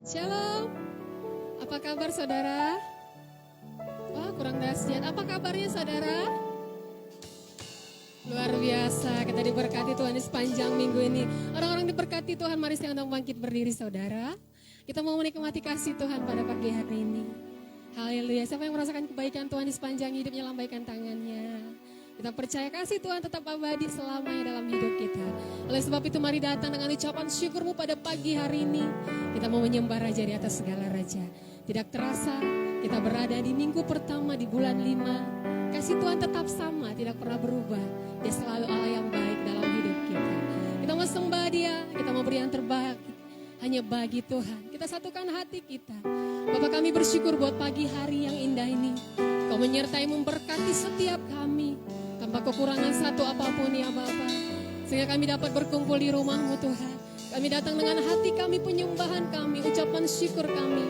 Shalom, apa kabar saudara? Wah, kurang dahsyat. Apa kabarnya saudara? Luar biasa, kita diberkati Tuhan di sepanjang minggu ini. Orang-orang diberkati Tuhan, mari saya undang bangkit berdiri saudara. Kita mau menikmati kasih Tuhan pada pagi hari ini. Haleluya, siapa yang merasakan kebaikan Tuhan di sepanjang hidupnya, lambaikan tangannya. Kita percaya kasih Tuhan tetap abadi selamanya dalam hidup kita. Oleh sebab itu mari datang dengan ucapan syukurmu pada pagi hari ini. Kita mau menyembah Raja di atas segala Raja. Tidak terasa kita berada di minggu pertama di bulan 5. Kasih Tuhan tetap sama, tidak pernah berubah. Dia selalu Allah yang baik dalam hidup kita. Kita mau sembah Dia, kita mau beri yang terbaik hanya bagi Tuhan. Kita satukan hati kita. Bapak, kami bersyukur buat pagi hari yang indah ini. Kau menyertai memberkati setiap kami. Tanpa kekurangan satu apapun ya Bapa. Sehingga kami dapat berkumpul di rumah-Mu Tuhan. Kami datang dengan hati kami, penyembahan kami, ucapan syukur kami.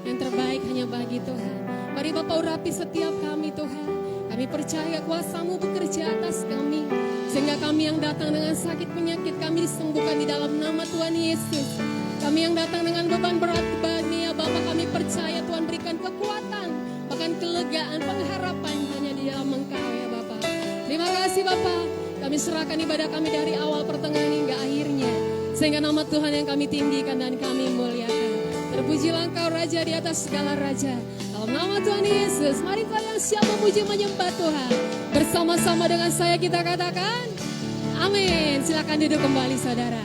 Yang terbaik hanya bagi Tuhan. Mari Bapa urapi setiap kami Tuhan. Kami percaya kuasa-Mu bekerja atas kami. Sehingga kami yang datang dengan sakit penyakit kami disembuhkan di dalam nama Tuhan Yesus. Kami yang datang dengan beban berat kami ya Bapa, kami percaya Tuhan berikan kekuatan. Bahkan kelegaan, pengharapan hanya di dalam Engkau ya Bapa. Terima kasih Bapa, kami serahkan ibadah kami dari awal pertengahan hingga akhirnya. Sehingga nama Tuhan yang kami tinggikan dan kami muliakan. Terpujilah Engkau Raja di atas segala Raja. Dalam nama Tuhan Yesus, mari kalian siap memuji menyembah Tuhan. Bersama-sama dengan saya kita katakan, amin. Silakan duduk kembali saudara.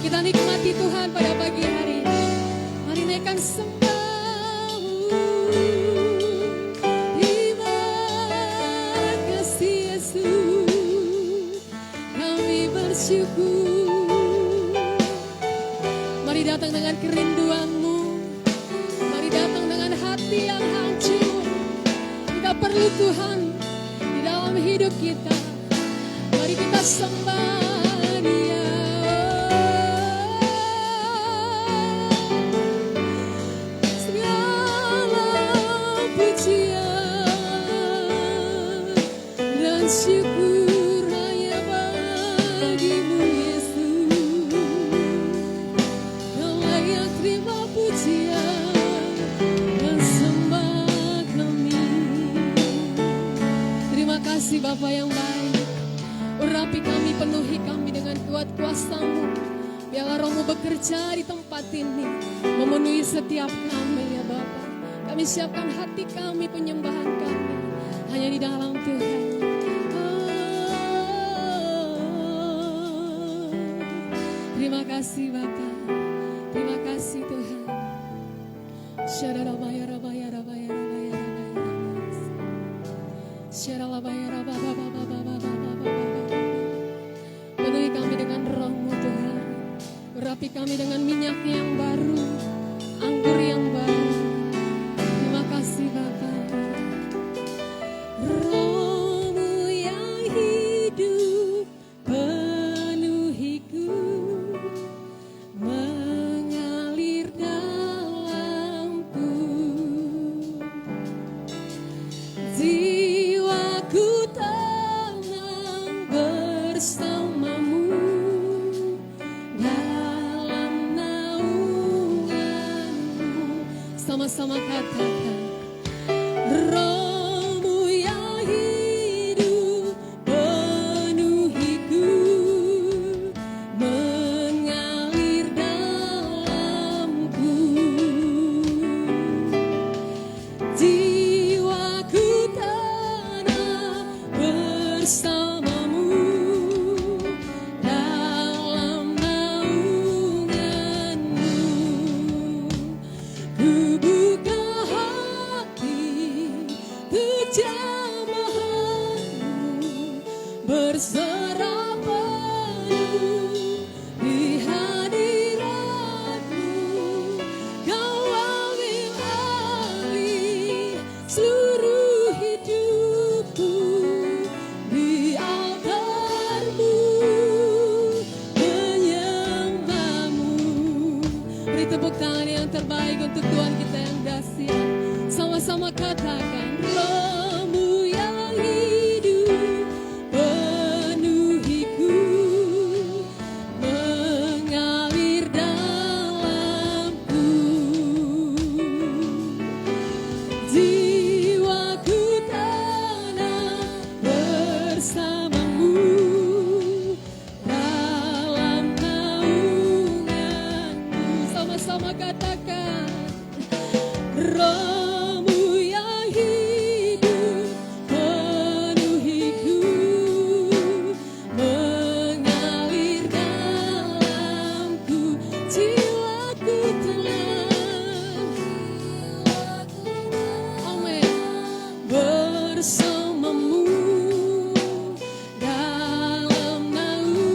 Kita nikmati Tuhan pada pagi hari ini. Mari naikkan sembah. Syukur. Mari datang dengan kerinduanmu. Mari datang dengan hati yang hancur. Kita perlu Tuhan di dalam hidup kita. Mari kita sembah Dia. Segala pujian dan syukur Bapa yang baik, urapi kami, penuhi kami dengan kuat kuasa-Mu. Biarlah Roh-Mu bekerja di tempat ini, memenuhi setiap kami ya Bapa. Kami siapkan hati kami, penyembahan kami, hanya di dalam Tuhan. Terima kasih Bapa, terima kasih Tuhan. Syarabaya rabaya rabaya rabaya rabaya. Penuhi kami dengan Roh-Mu Tuhan. Urapi kami dengan minyak yang baru, anggur yang baru. Terima kasih Bapa. Roh-Mu yang hidup penuhiku, mengalir dalamku. Bersamamu dalam naunganmu. Sama-sama katakan, Roh-Mu yang hidup penuhiku, mengalir dalamku. Jiwaku tenang bersama berserah penuh di hadirat-Mu. Kau ambil alih seluruh hidupku di altar-Mu, menyembah-Mu. Beri tepuk tangan yang terbaik untuk Tuhan kita yang dahsyat. Sama-sama katakan, Roh-Mu yang hidup penuhiku, mengalir dalamku. katakan, Roh-Mu yang hidup penuhiku, mengalir dalamku, jiwaku tenang. Amin. Bersamamu dalam naunganmu,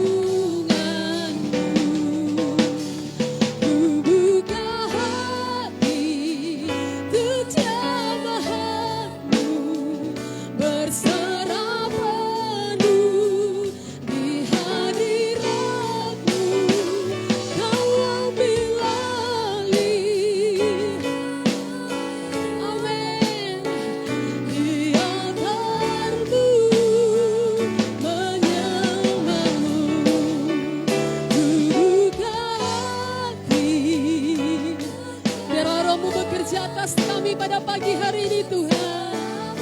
ku buka hati untuk jamahatmu, berserah penuh di hadiratmu, kau ambil alih. Amin. Di altarmu menyembahmu, ku buka hati. Biarlah Roh-Mu bekerja atas kami pada pagi hari ini Tuhan.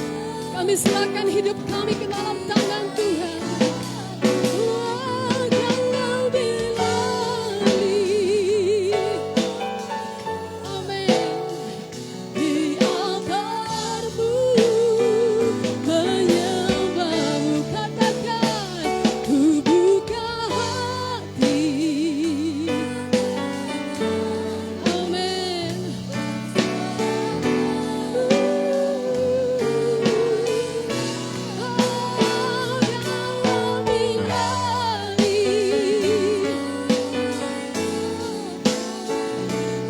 Kami serahkan hidup kami ke dalam tangan Tuhan. Kau ambil alih. Amin. Di altarmu menyembahmu, katakan, ku buka hati. Amin.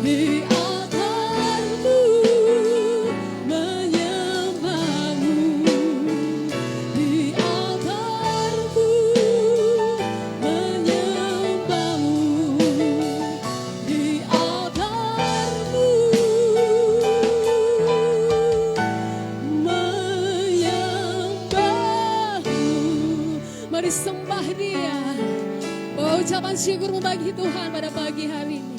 Di altarmu menyembahmu, di altarmu menyembahmu, di altarmu menyembahmu. Mari sembah Dia. Bawa ucapan syukurmu bagi Tuhan pada pagi hari ini.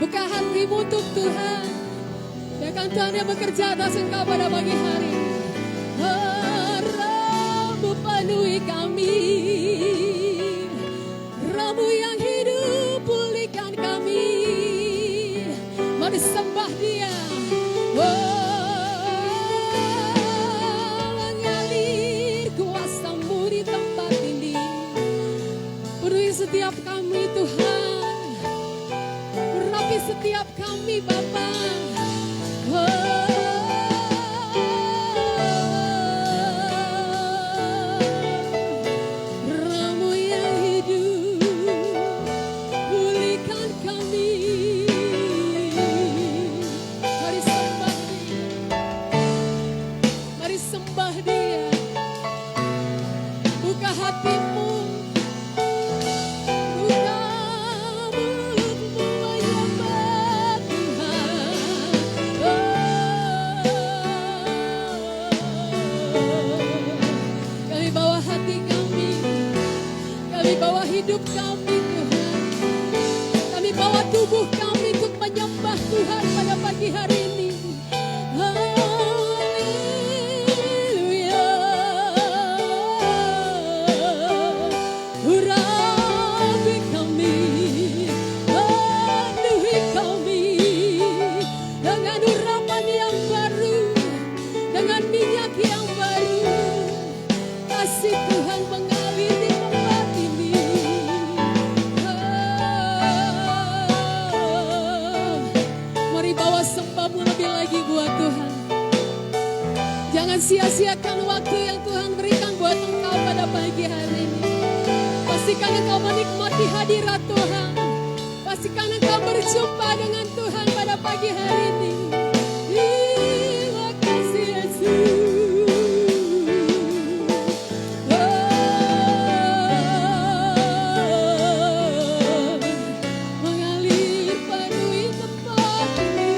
Buka hatimu untuk Tuhan. Biarkan Tuhan yang bekerja atas engkau pada pagi hari ini. Roh-Mu penuhi kami, Roh-Mu yang hidup pulihkan kami. Mari sembah Dia. Mengalir kuasa-Mu di tempat ini. Penuhi setiap kami Tuhan. Urapi setiap kami Bapa. Roh-Mu yang hidup pulihkan kami. Mari sembah Dia. Mari sembah Dia. Buka hatimu. Buka mulutmu menyembah Tuhan. Kami bawa hati kami. Kami bawa hidup kami Tuhan. Kami bawa tubuh kami untuk menyembah Tuhan pada pagi hari ini. Haleluya. Urapi kami, penuhi kami dengan urapan yang baru, dengan minyak yang baru. Kasih Tuhan mengalir di tempat ini. Mari bawa sembahmu lebih lagi buat Tuhan. Jangan sia-siakan waktu yang Tuhan berikan buat engkau pada pagi hari ini. Pastikan engkau menikmati hadirat Tuhan. Pastikan engkau berjumpa dengan Tuhan pada pagi hari ini. Terima kasih Yesus. Mengalir penuhi tempat ini.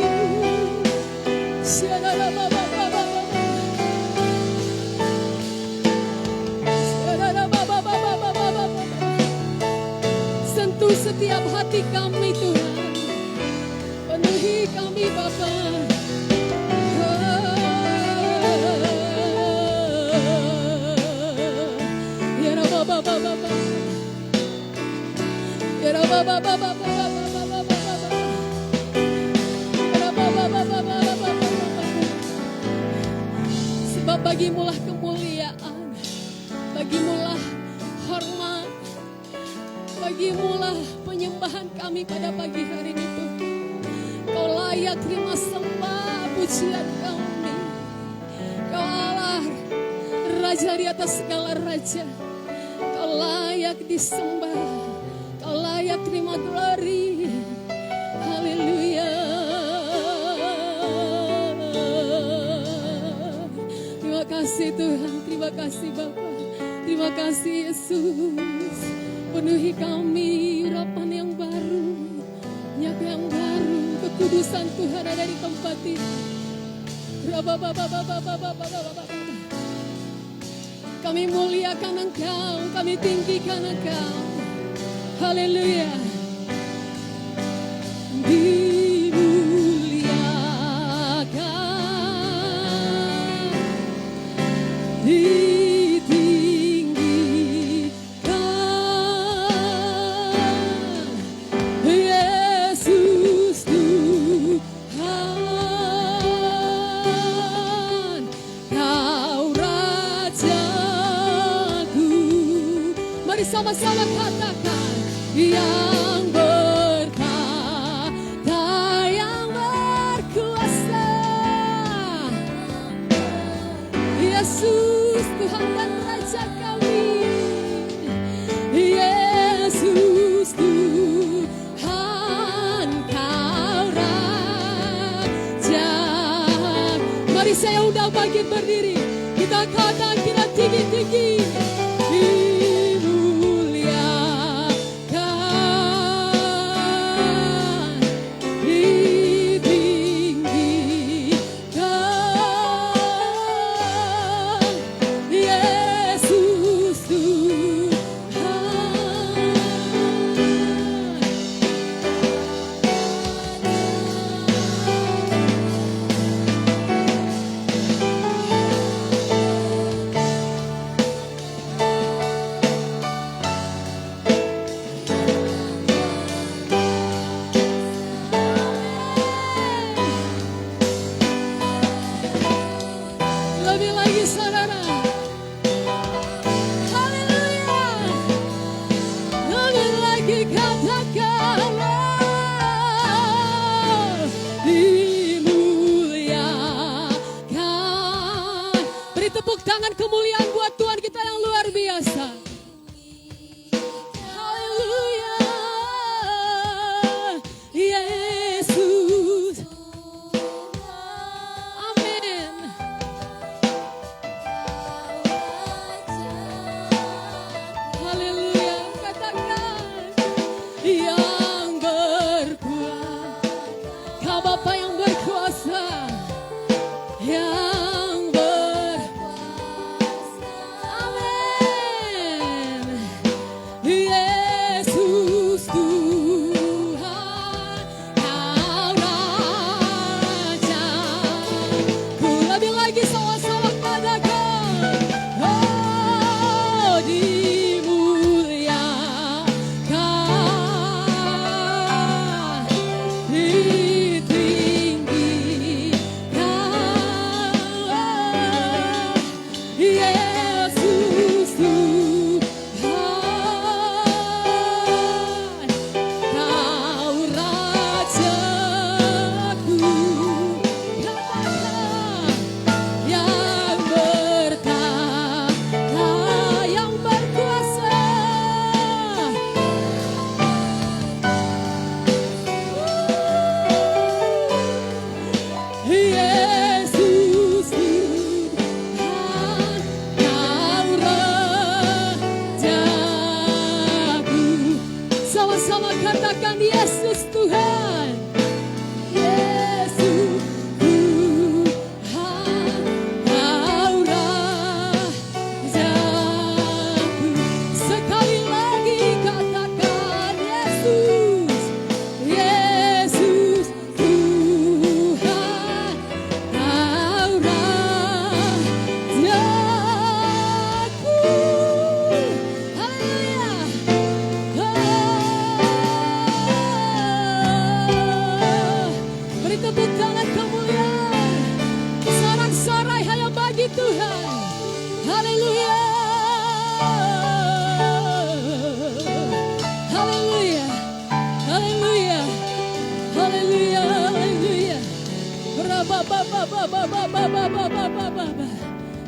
Sentuh setiap hati kami Tuhan. Penuhi kami Bapa. Ya Rabba Bapa. Ya Rabba Bapa. kami pada pagi hari ini Tuhan. Kau layak terima sembah pujian kami. Kau Allah, Raja di atas segala raja. Kau layak disembah. Kau layak terima glory. Haleluya. Terima kasih Tuhan, terima kasih Bapa. Terima kasih Yesus. Penuhi kami urapan yang baru, minyak yang baru, kekudusan Tuhan ada di tempat ini. Kami muliakan Engkau, kami tinggikan Engkau. Haleluya. Sama-sama katakan yang berkata, yang berkuasa, Yesus Tuhan dan Raja kami. Yesus Tuhan, Kau Raja. Mari saya undang bangkit berdiri. Kita katakan kita tinggi-tinggi. Haleluya.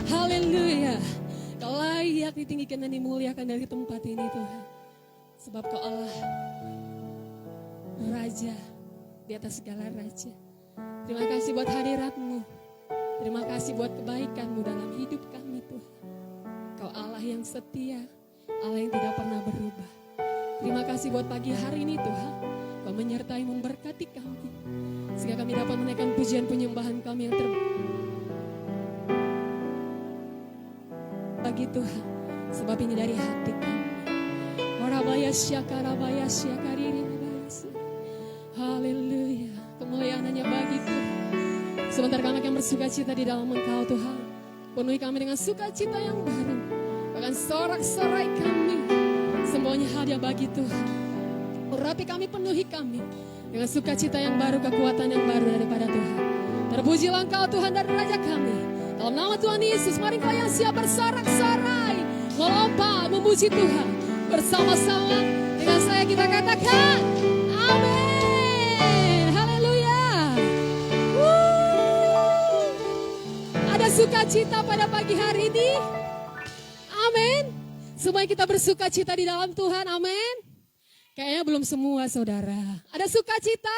Haleluya. Kau layak ditinggikan dan dimuliakan dari tempat ini Tuhan. Sebab Kau Allah Raja di atas segala raja. Terima kasih buat hadirat-Mu. Terima kasih buat kebaikan-Mu dalam hidup kami Tuhan. Kau Allah yang setia, Allah yang tidak pernah berubah. Terima kasih buat pagi hari ini Tuhan. Kau menyertai memberkati kami. Sehingga kami dapat menaikkan pujian penyembahan kami yang bagi Tuhan. Sebab ini dari hati kami. Haleluya. Kemuliaan hanya bagi Tuhan. Sebentar kami akan bersuka cita di dalam Engkau Tuhan. Penuhi kami dengan sukacita yang baru. Bahkan sorak-sorai kami. Semuanya hadiah bagi Tuhan. Urapi kami, penuhi kami dengan sukacita yang baru, kekuatan yang baru daripada Tuhan. Terpujilah Engkau Tuhan dan Raja kami. Dalam nama Tuhan Yesus, mari kau yang siap bersorak-sorai, melompat, memuji Tuhan. Bersama-sama dengan saya kita katakan, amin. Haleluya. Ada sukacita pada pagi hari ini. Amin. Semuanya kita bersuka cita di dalam Tuhan, amin. Kayaknya belum semua saudara. Ada sukacita?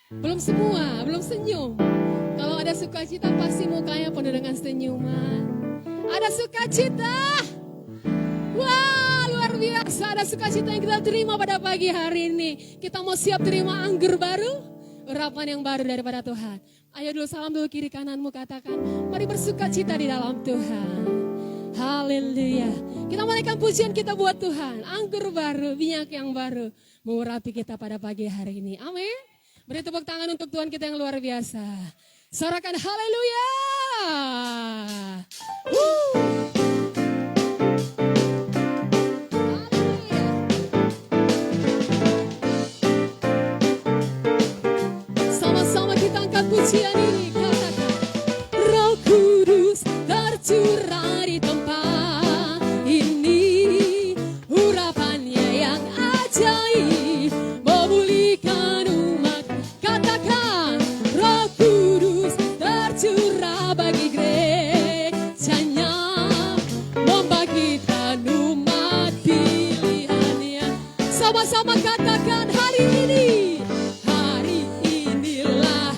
Belum semua, belum senyum. Kalau ada sukacita pasti mukanya penuh dengan senyuman. Ada sukacita? Wah, luar biasa. Ada sukacita yang kita terima pada pagi hari ini. Kita mau siap terima anggur baru, urapan yang baru daripada Tuhan. Ayo dulu salam dulu kiri kananmu, katakan, mari bersukacita di dalam Tuhan. Haleluya. Kita menaikkan pujian kita buat Tuhan. Anggur baru, minyak yang baru mengurapi kita pada pagi hari ini. Amin. Beri tepuk tangan untuk Tuhan kita yang luar biasa. Sorakan haleluya. Sama-sama kita angkat pujian ini. Katakan, Roh Kudus tercurah di tempat ini. Urapannya yang ajaib memulihkan umat. Katakan, Roh Kudus tercurah bagi gerejanya, membangkitkan umat pilihannya. Sama-sama katakan hari ini. Hari inilah.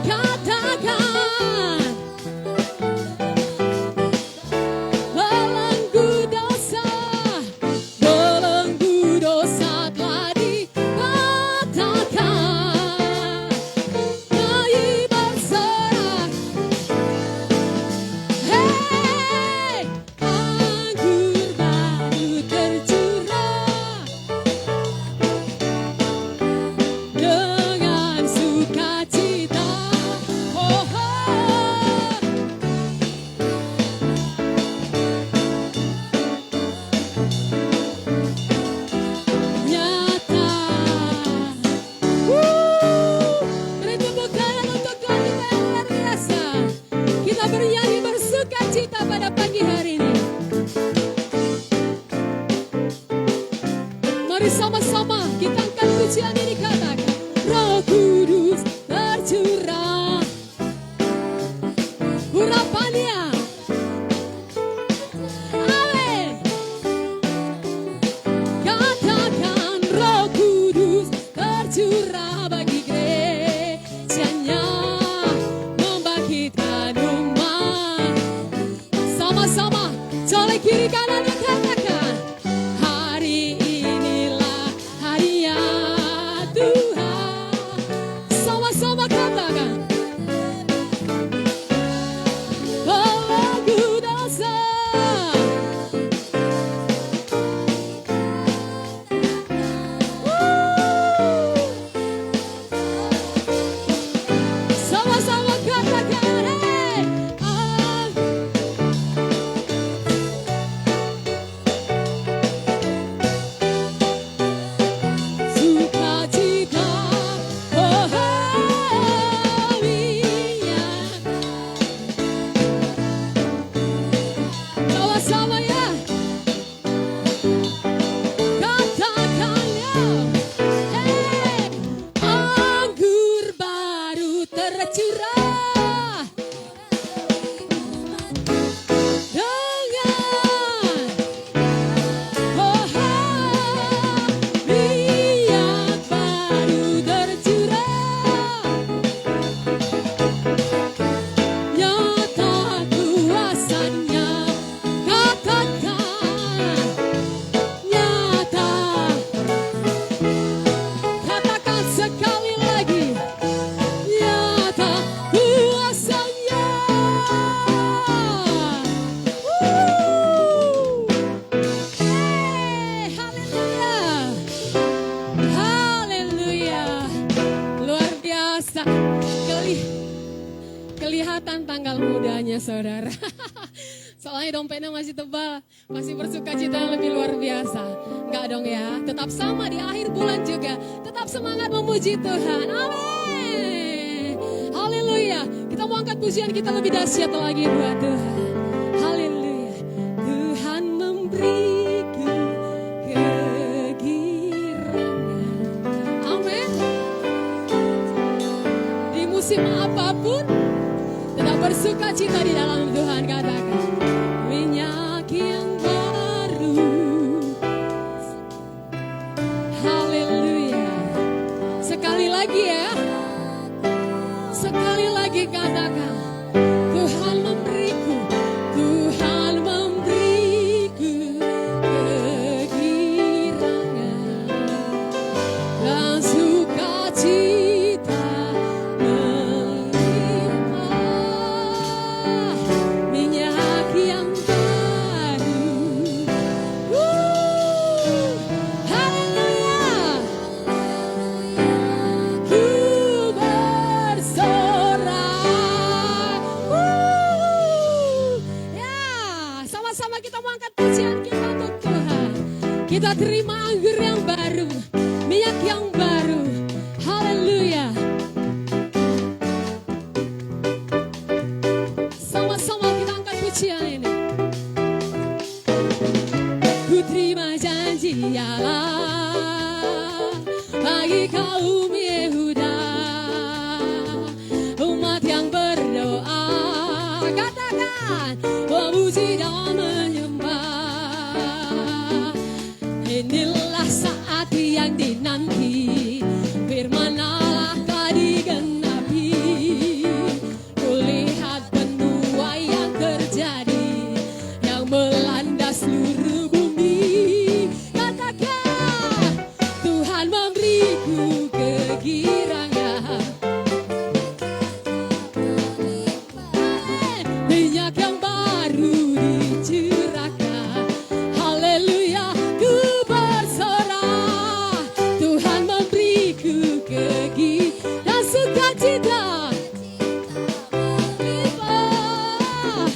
Katakan, belenggu dosa telah dipatahkan. Bayi bersorak, hei, anggur baru tercurah dengan sukacita. Oh, oh. Nyata. Beri tepuk tangan untuk Tuhan kita yang luar biasa. Kita bernyanyi bersukacita pada pagi hari ini. Mari sama-sama kita angkat pujian ini, katakan, Roh Kudus tercurah. Urapannya. Amin. Katakan, Roh Kudus tercurah bagi gerejanya, membangkitkan umat. Sama-sama, colek kiri kanan dan katakan, hari inilah harinya Tuhan. Sama-sama katakan, belenggu dosa. tercurah dengan oh, minyak baru tercurah, nyata kuasanya, katakan nyata, katakan sekali lagi, nyata kuasanya. Hey, haleluya, haleluya, luar biasa. Kelihatan tanggal mudanya saudara. Soalnya dompetnya masih tebal, masih bersuka cita yang lebih luar biasa. Enggak dong ya, tetap sama di akhir bulan juga. Tetap semangat memuji Tuhan, amin. Haleluya, kita mau angkat pujian kita lebih dahsyat lagi buat Tuhan. Haleluya, Tuhan memberiku kegirangan. Amin. Di musim apapun, tetap bersuka cita di dalam Tuhan, katakan minyak yang baru. Haleluya. Sekali lagi ya, sekali lagi katakan Tuhan memberiku, Tuhan memberiku kegirangan dan sukacita melimpah, minyak yang baru. Haleluya, ku bersorak. Ya, sama-sama kita mengangkat pujian kita untuk Tuhan. Kita terima anggur yang baru, minyak yang baru. Haleluya. Sama-sama kita angkat pujian ini. Ku terima janji Allah bagi kaum Yehuda, umat yang berdoa, katakan memuji dan menyembah. Inilah saat yang dinanti, firman Allah telah digenapi. Kulihat penuai yang terjadi, yang melanda seluruh bumi. Katakan Tuhan memberiku kegirangan, minyak yang baru dicurahkan. Haleluya, ku bersorak. Tuhan memberiku kegi dan sukacita melimpah.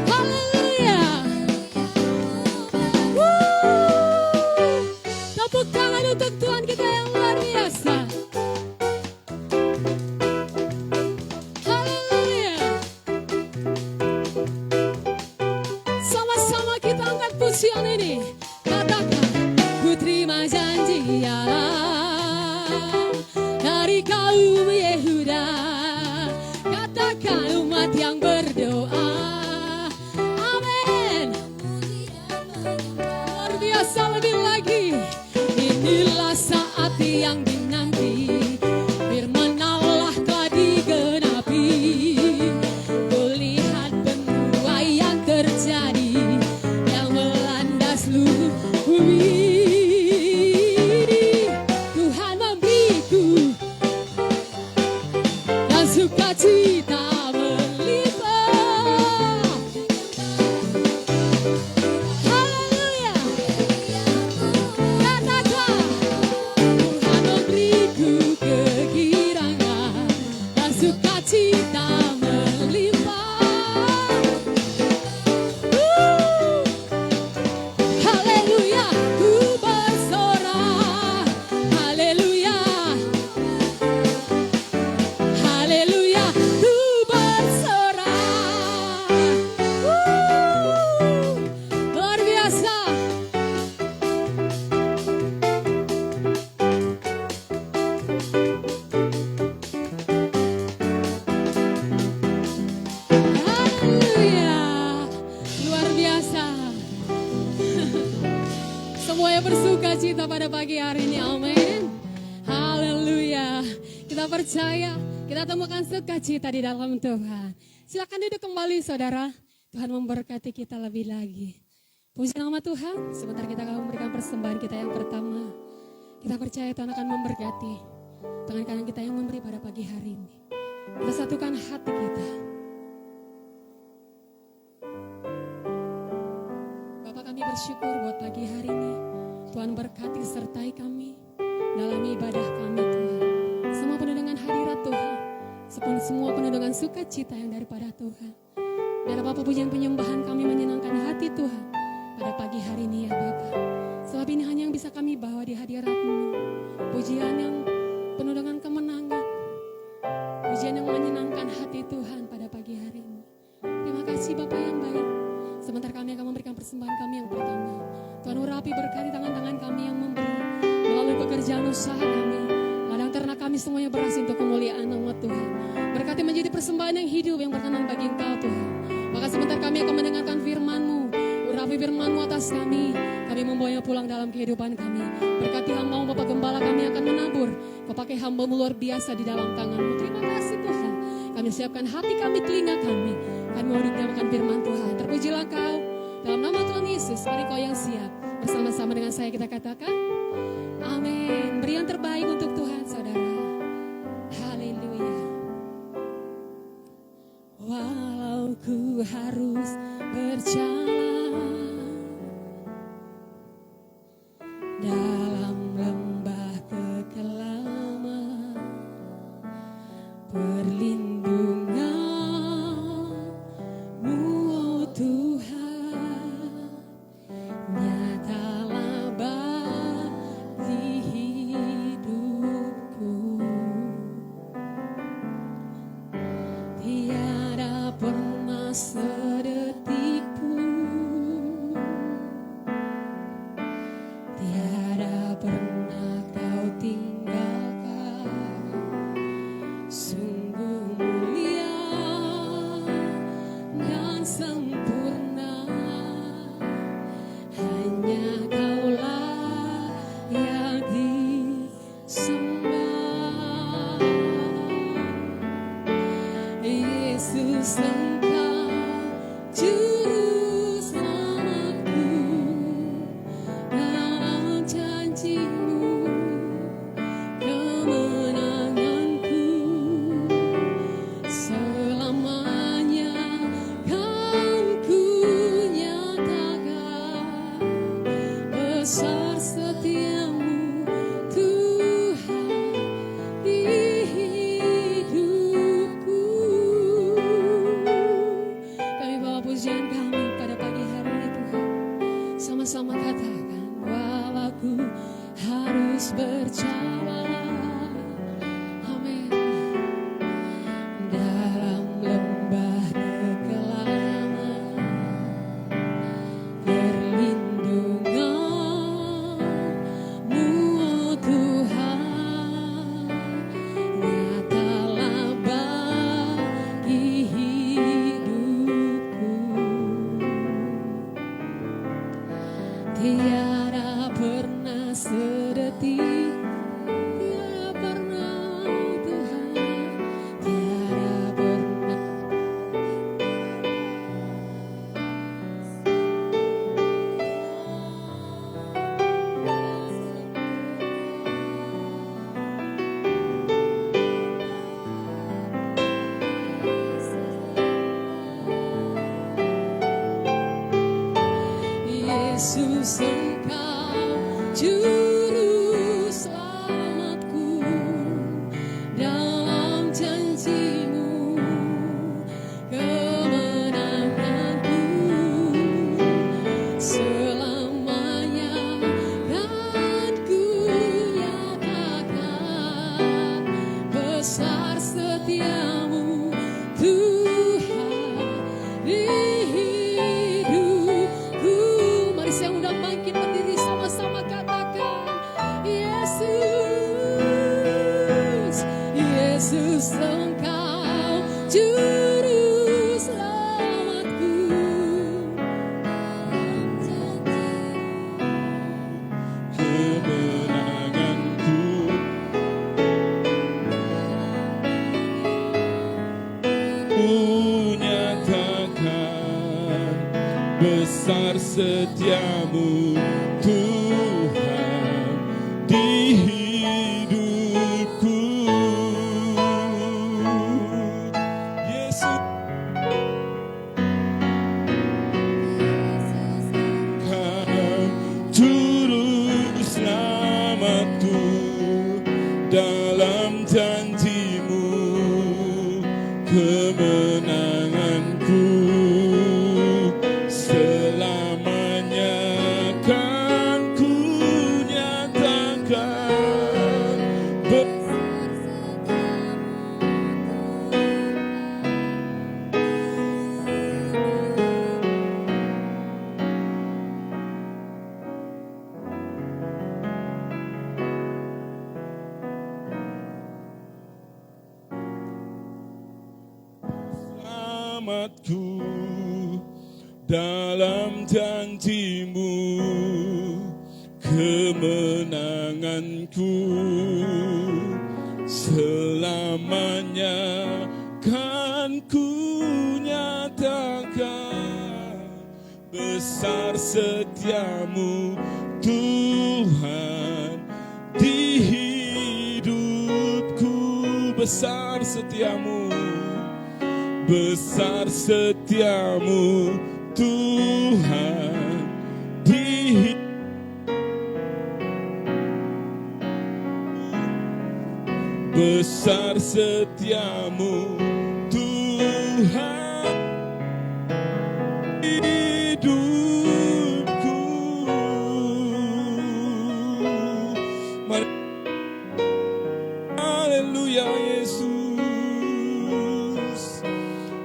Haleluya. Tepuk tangan untuk Tuhan kita yang luar biasa. Haleluya. Sama-sama kita angkat pujian ini. Katakan, ku terima janji Allah dari kaum Yehuda. Katakan umat yang berdoa. Amin. Luar biasa lebih lagi. Inilah saat yang dinanti, firman Allah telah digenapi. Kulihat penuai yang terjadi, yang melanda seluruh bumi. Tuhan memberiku dan sukacita melimpah. Haleluya. Katakan Tuhan memberiku Kita percaya, kita temukan sukacita di dalam Tuhan. Silakan duduk kembali saudara. Tuhan memberkati kita lebih lagi. Puji nama Tuhan, sebentar kita akan memberikan persembahan kita yang pertama. Kita percaya Tuhan akan memberkati tangan kanan kita yang memberi pada pagi hari ini. Kita satukan hati kita. Bapak, kami bersyukur buat pagi hari ini. Tuhan berkati sertai kami dalam ibadah kami Tuhan. Semua penuh dengan hadirat Tuhan. Semua penuh dengan sukacita yang daripada Tuhan. Biar Bapak pujian penyembahan kami menyenangkan hati Tuhan pada pagi hari ini ya Bapak. Sebab ini hanya yang bisa kami bawa di hadirat-Mu. Pujian yang penuh dengan kemenangan. Pujian yang menyenangkan hati Tuhan pada pagi hari ini. Terima kasih Bapak yang baik. Sebentar kami akan memberikan persembahan kami yang pertama. Tuhan urapi berkati tangan-tangan kami yang memberi. Melalui pekerjaan usaha kami. Ladang ternak kami semuanya berhasil untuk kemuliaan nama Tuhan. Berkati menjadi persembahan yang hidup yang berkenan bagi Engkau Tuhan. Maka sebentar kami akan mendengarkan firman-Mu. Urapi firman-Mu atas kami. Kami membawanya pulang dalam kehidupan kami. Berkati hamba-Mu Bapak Gembala kami akan menabur. Kau pakai hamba-Mu luar biasa di dalam tangan-Mu. Terima kasih Tuhan. Kami siapkan hati kami, telinga kami. Kami mau mendengarkan firman Tuhan. Terpujilah Kau. Dalam nama Tuhan Yesus, mari Kau yang siap. Bersama-sama dengan saya kita katakan, amin. Beri yang terbaik untuk Tuhan saudara. Haleluya. Walau ku harus berjalan dalam lembah kekelaman, perlindungan-Mu oh Tuhan, nyatalah bagi hidupku. Tiada pernah sedetik pun, tiada pernah Kau tinggalkan. Sungguh mulia dan sempurna, hanya Kaulah yang disembah. Yesus Engkau juru selamatku, dalam janji-Mu kemenanganku. Selamanya kan ku nyatakan besar setia-Mu Tuhan di hidupku. Kami bawa pujian kami pada pagi hari ini Tuhan. Sama-sama katakan, walau ku harus berjalan, amin, dalam lembah kekelaman, perlindungan-Mu oh Tuhan, nyatalah bagi hidupku. Tiada pernah sedetik, tiada pernah Tuhan, tiada pernah. Yesus Engkau juru selamatku, dalam janji-Mu kemenanganku. Selamanya kan ku nyatakan besar setia-Mu Tuhan di hidupku. Mari saya undang bangkit berdiri sama-sama katakan, Yesus, Yesus Engkau juru selamatku, kemenanganku. setiamu Tuhan di hidupku. Yesus, Kau turut selamatku dalam janjimu, kemenanganku selamanya kan ku nyatakan. Selamatku dalam janjimu, kemenanganku selamanya kan ku nyatakan. Besar setiamu Tuhan di hidupku. Besar setiamu, besar setiamu Tuhan di hidupku. Besar setiamu Tuhan di hidupku. Haleluya Yesus,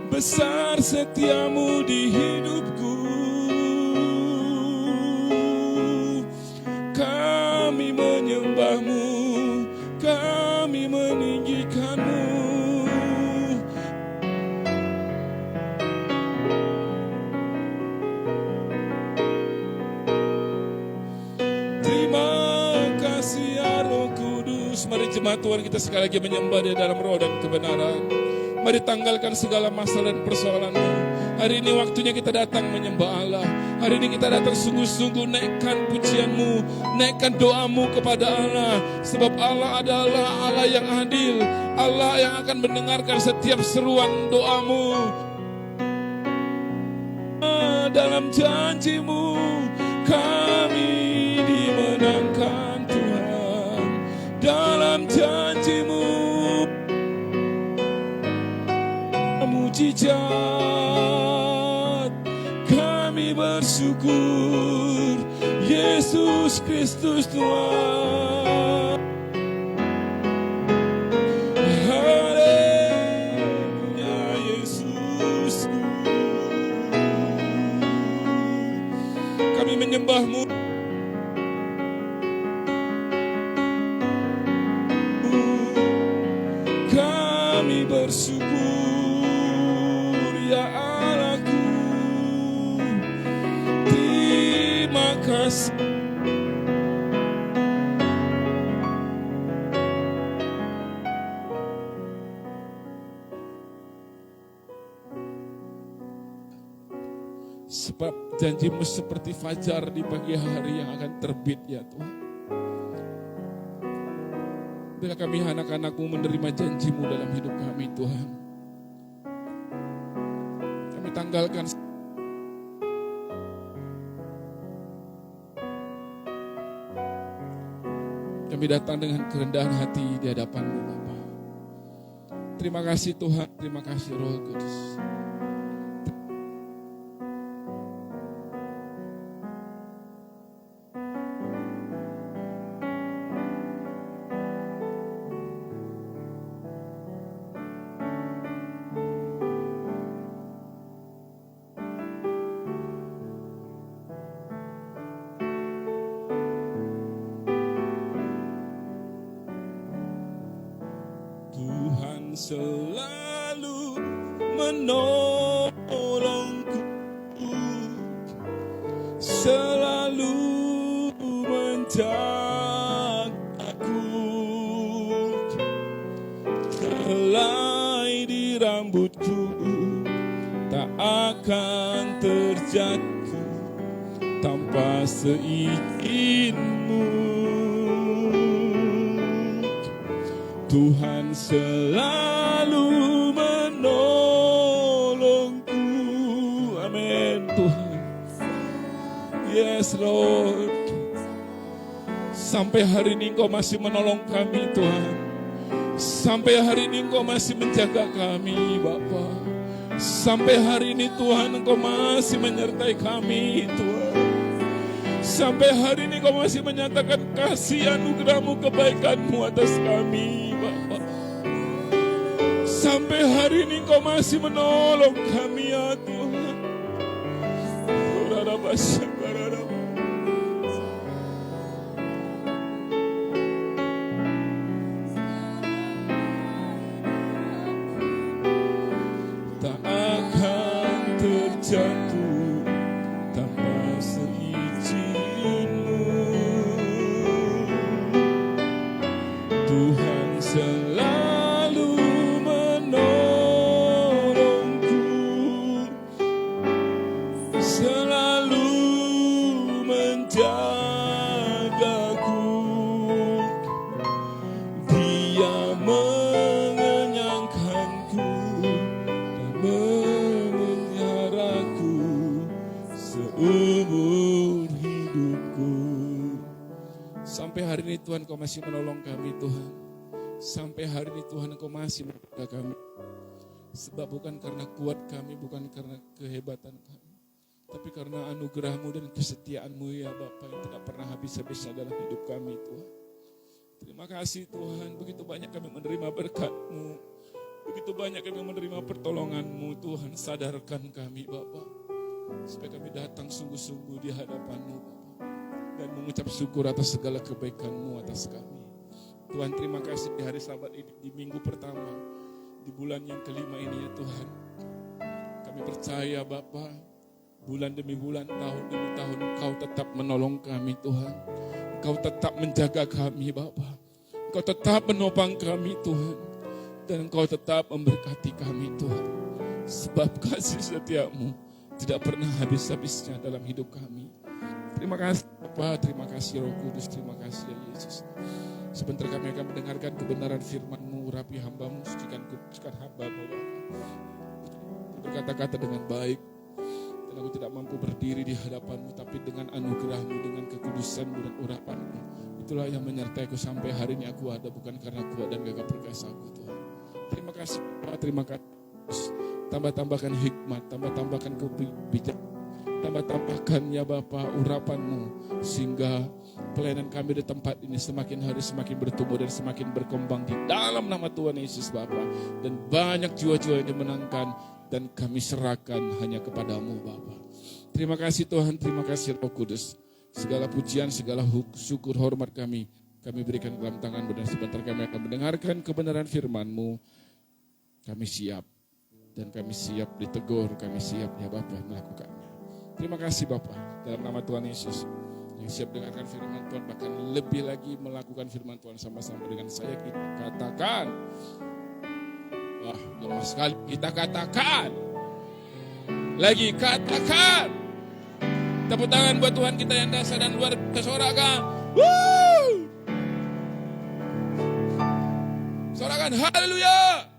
besar setiamu di hidupku. Kami menyembahmu, kami meninggikanmu. Terima kasih ya Roh Kudus. Mari jemaat Tuhan kita sekali lagi menyembah di dalam roh dan kebenaran. Mari tanggalkan segala masalah dan persoalanmu. Hari ini waktunya kita datang menyembah Allah. Hari ini kita datang sungguh-sungguh naikkan pujianmu, naikkan doamu kepada Allah. Sebab Allah adalah Allah yang adil, Allah yang akan mendengarkan setiap seruan doamu. Dalam janjimu kami dimenangkan Tuhan. Dalam janjimu mujizat kami bersyukur. Yesus Kristus Tuhan. Haleluya Yesus, kami menyembahmu. Kami bersyukur ya Allahku. Terima kasih. Sebab janjimu seperti fajar di pagi hari yang akan terbit ya Tuhan. Bila kami anak-anakmu menerima janjimu dalam hidup kami Tuhan, kami tanggalkan kami datang dengan kerendahan hati di hadapan-Mu Bapa. Terima kasih Tuhan, terima kasih Roh Kudus. Tuhan selalu menolongku, selalu menjagaku. Helai di rambutku tak akan terjatuh, seizinmu. Tuhan selalu menolongku. Amin Tuhan. Yes Lord. Sampai hari ini Engkau masih menolong kami Tuhan. Sampai hari ini Engkau masih menjaga kami Bapa. Sampai hari ini Tuhan Engkau masih menyertai kami Tuhan. Sampai hari ini Engkau masih menyatakan kasih anugerah-Mu, kebaikan-Mu atas kami Bapa. Sampai hari ini Engkau masih menolong kami ya Tuhan. Tak akan terjatuh tanpa seizinmu. Tuhan selalu menolongku, selalu menjagaku. Dia mengenyangkanku dan memeliharaku seumur hidupku. Sampai hari ini Tuhan Kau masih menolong kami Tuhan. Sampai hari ini Tuhan Kau masih menjaga kami. Sebab bukan karena kuat kami, bukan karena kehebatan kami, tapi karena anugerah-Mu dan kesetiaan-Mu ya Bapa yang tidak pernah habis-habisnya dalam hidup kami Tuhan. Terima kasih Tuhan, begitu banyak kami menerima berkat-Mu, begitu banyak kami menerima pertolongan-Mu Tuhan. Sadarkan kami Bapa, supaya kami datang sungguh-sungguh di hadapan-Mu Bapa, dan mengucap syukur atas segala kebaikan-Mu atas kami. Tuhan terima kasih di hari Sabat ini, di minggu pertama, di bulan yang kelima ini ya Tuhan. Kami percaya Bapa, bulan demi bulan, tahun demi tahun Engkau tetap menolong kami Tuhan. Engkau tetap menjaga kami Bapa. Engkau tetap menopang kami Tuhan. Dan Engkau tetap memberkati kami Tuhan. Sebab kasih setia-Mu tidak pernah habis-habisnya dalam hidup kami. Terima kasih Bapa, terima kasih Roh Kudus, terima kasih ya Yesus. Sebentar kami akan mendengarkan kebenaran firman-Mu, urapi hamba-Mu, sucikan kuduskan hamba-Mu Bapa. Berkata-kata dengan baik. Dan aku tidak mampu berdiri di hadapan-Mu, tapi dengan anugerah-Mu, dengan kekudusan-Mu dan urapan-Mu, itulah yang menyertai aku sampai hari ini aku ada, bukan karena kuat dan gagah perkasa-Ku Tuhan. Terima kasih Bapak, terima kasih. Tambah-tambahkan hikmat, tambah-tambahkan kebijaksanaan, tambah-tambahkan ya Bapak urapan-Mu, sehingga pelayanan kami di tempat ini semakin hari semakin bertumbuh dan semakin berkembang di dalam nama Tuhan Yesus Bapa. Dan banyak jiwa-jiwa yang dimenangkan dan kami serahkan hanya kepadamu Bapa. Terima kasih Tuhan, terima kasih Roh Kudus. Segala pujian, segala syukur, hormat kami berikan dalam tangan-Mu, dan sebentar kami akan mendengarkan kebenaran firman-Mu. Kami siap, dan kami siap ditegur, kami siap ya Bapa melakukannya. Terima kasih Bapa, dalam nama Tuhan Yesus. Yang siap dengarkan firman Tuhan, bahkan lebih lagi melakukan firman Tuhan sama-sama dengan saya, kita katakan. Wah, lemah sekali. Kita katakan. Lagi katakan. Tepuk tangan buat Tuhan kita yang dasar dan luar biasa, sorakan. Woo! Sorakan haleluya.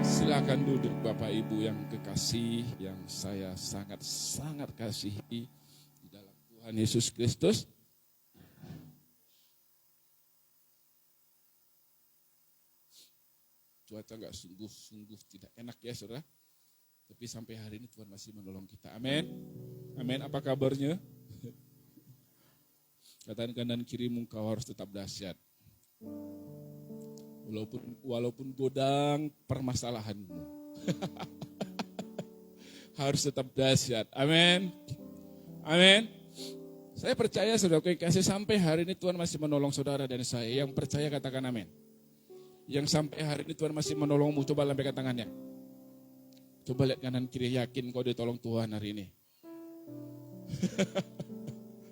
Silakan duduk Bapak Ibu yang kekasih, yang saya sangat-sangat kasihi di dalam Tuhan Yesus Kristus. Cuaca gak sungguh-sungguh tidak enak ya saudara. Tapi sampai hari ini Tuhan masih menolong kita. Amin. Amin. Apa kabarnya? Katakan kanan kirimu, kau harus tetap dahsyat. Walaupun godang permasalahanmu. Harus tetap dahsyat. Amin. Amin. Saya percaya saudara kasih sampai hari ini Tuhan masih menolong saudara dan saya. Yang percaya katakan amin. Yang sampai hari ini Tuhan masih menolongmu, coba lambaikan tangannya. Coba lihat kanan kiri, yakin kau ditolong Tuhan hari ini.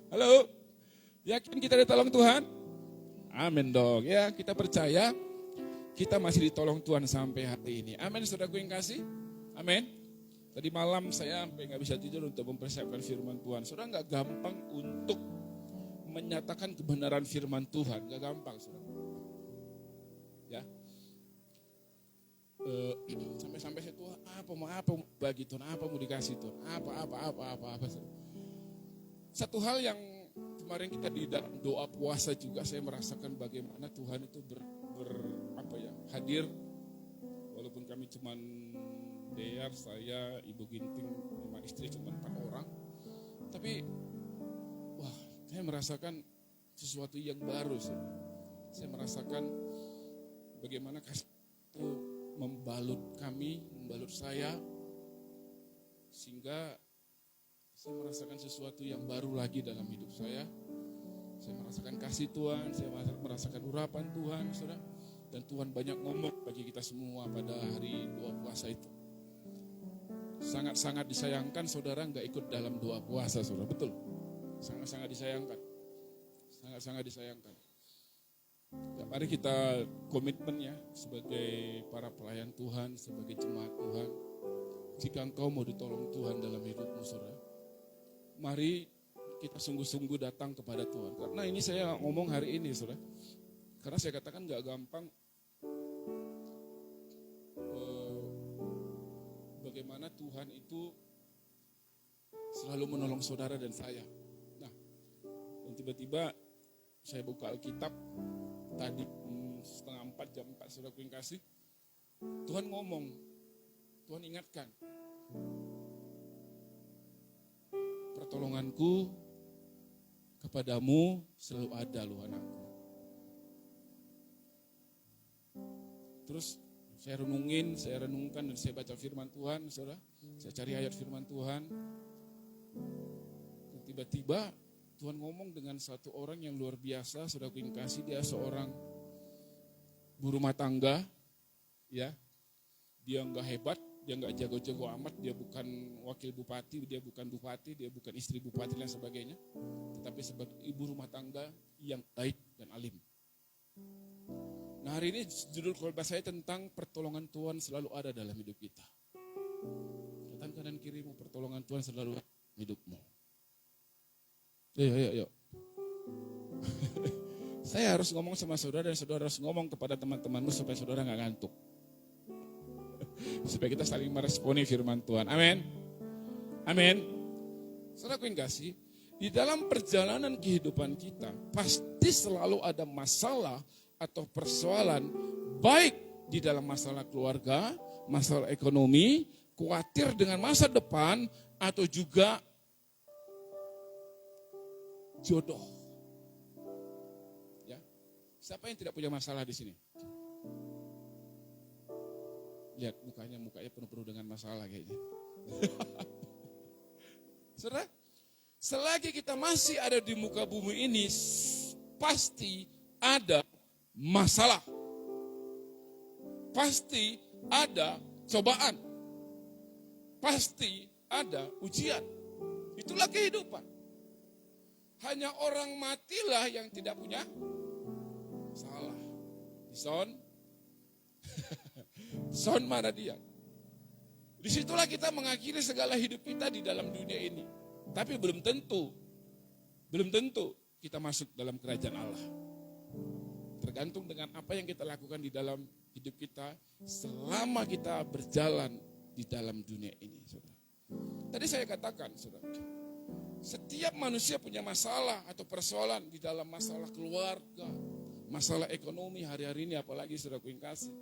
Halo, yakin kita ditolong Tuhan? Amin dong, ya kita percaya kita masih ditolong Tuhan sampai hari ini. Amin saudaraku yang kasih, amin. Tadi malam saya sampai nggak bisa tidur untuk mempersiapkan firman Tuhan. Saudara, nggak gampang untuk menyatakan kebenaran firman Tuhan, nggak gampang, saudara. Ya, sampai saya Tuhan, apa mau bagi Tuhan, apa mau dikasih Tuhan, apa. Saudara. Satu hal yang kemarin kita di dalam doa puasa juga saya merasakan bagaimana Tuhan itu hadir, walaupun kami cuman Dear, saya, Ibu Ginting, sama istri cuma 4 orang. Tapi, saya merasakan sesuatu yang baru. Saya merasakan bagaimana kasih itu membalut kami, membalut saya. Sehingga saya merasakan sesuatu yang baru lagi dalam hidup saya. Saya merasakan kasih Tuhan, saya merasakan urapan Tuhan, saudara. Dan Tuhan banyak ngomong bagi kita semua pada hari doa puasa itu. Sangat-sangat disayangkan saudara nggak ikut dalam doa puasa, saudara. Betul. Sangat-sangat disayangkan. Sangat-sangat disayangkan. Ya, mari kita komitmen ya sebagai para pelayan Tuhan, sebagai jemaat Tuhan. Jika engkau mau ditolong Tuhan dalam hidupmu, saudara, mari kita sungguh-sungguh datang kepada Tuhan. Karena ini saya ngomong hari ini, saudara. Karena saya katakan nggak gampang. Bagaimana Tuhan itu selalu menolong saudara dan saya. Nah, dan tiba-tiba saya buka Alkitab tadi 3:30 jam 4 saudara yang kasih. Tuhan ngomong, Tuhan ingatkan. Pertolonganku kepadamu selalu ada loh anakku. Terus saya renungkan dan saya baca firman Tuhan, saudara. Saya cari ayat firman Tuhan. Dan tiba-tiba Tuhan ngomong dengan satu orang yang luar biasa, saudara yang kasih. Dia seorang ibu rumah tangga, ya. Dia nggak hebat, dia nggak jago-jago amat, dia bukan wakil bupati, dia bukan istri bupati dan sebagainya. Tetapi sebagai ibu rumah tangga yang baik dan alim. Nah, hari ini judul khotbah saya tentang pertolongan Tuhan selalu ada dalam hidup kita. Kanan kanan kirimu, pertolongan Tuhan selalu ada dalam hidupmu. Yuk. Saya harus ngomong sama saudara dan saudara harus ngomong kepada teman-temanmu supaya saudara gak ngantuk. Supaya kita saling meresponi firman Tuhan. Amin. Amin. Saudara yang kasih, di dalam perjalanan kehidupan kita pasti selalu ada masalah atau persoalan, baik di dalam masalah keluarga, masalah ekonomi, khawatir dengan masa depan, atau juga jodoh. Ya, siapa yang tidak punya masalah di sini? Lihat mukanya penuh dengan masalah kayaknya. Saudara, selagi kita masih ada di muka bumi ini, pasti ada masalah. Pasti ada cobaan. Pasti ada ujian. Itulah kehidupan. Hanya orang matilah yang tidak punya salah. Son mana dia? Disitulah kita mengakhiri segala hidup kita di dalam dunia ini. Tapi belum tentu kita masuk dalam kerajaan Allah. Tergantung dengan apa yang kita lakukan di dalam hidup kita selama kita berjalan di dalam dunia ini, saudara. Tadi saya katakan, saudara, setiap manusia punya masalah atau persoalan di dalam masalah keluarga, masalah ekonomi hari-hari ini, apalagi saudara yang kasih.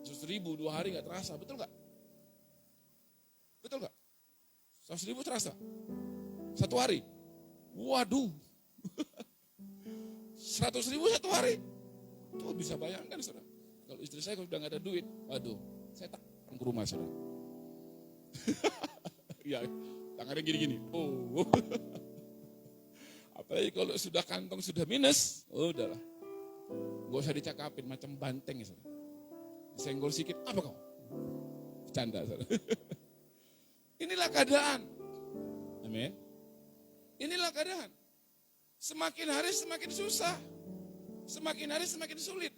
100.000 2 hari gak terasa, betul gak? Betul gak? 100.000 terasa? 1 hari? Waduh. 100.000 1 hari? Tuh bisa bayangkan, saudara. Kalau istri saya sudah gak ada duit, waduh, saya tak ke rumah, saudara. Ya, tangannya gini-gini. Oh. Apalagi kalau sudah kantong sudah minus, udahlah. Gak usah dicakapin macam banteng, saudara. Senggol sikit, apa kau? Bercanda, saudara. Inilah keadaan. Amin. Inilah keadaan. Semakin hari semakin susah. Semakin hari semakin sulit.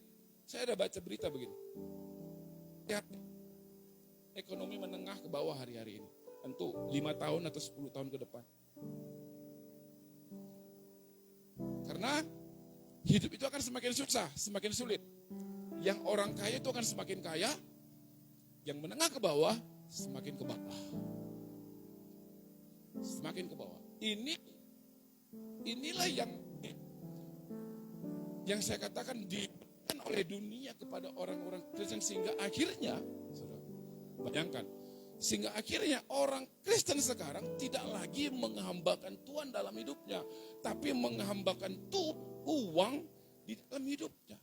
Saya ada baca berita begini. Ya, ekonomi menengah ke bawah hari-hari ini. Tentu 5 tahun atau 10 tahun ke depan. Karena hidup itu akan semakin susah, semakin sulit. Yang orang kaya itu akan semakin kaya, yang menengah ke bawah semakin ke bawah. Semakin ke bawah. Inilah yang saya katakan diberikan oleh dunia kepada orang-orang Kristen sehingga akhirnya, saudara, bayangkan, sehingga akhirnya orang Kristen sekarang tidak lagi menghambakan Tuhan dalam hidupnya, tapi menghambakan uang di dalam hidupnya.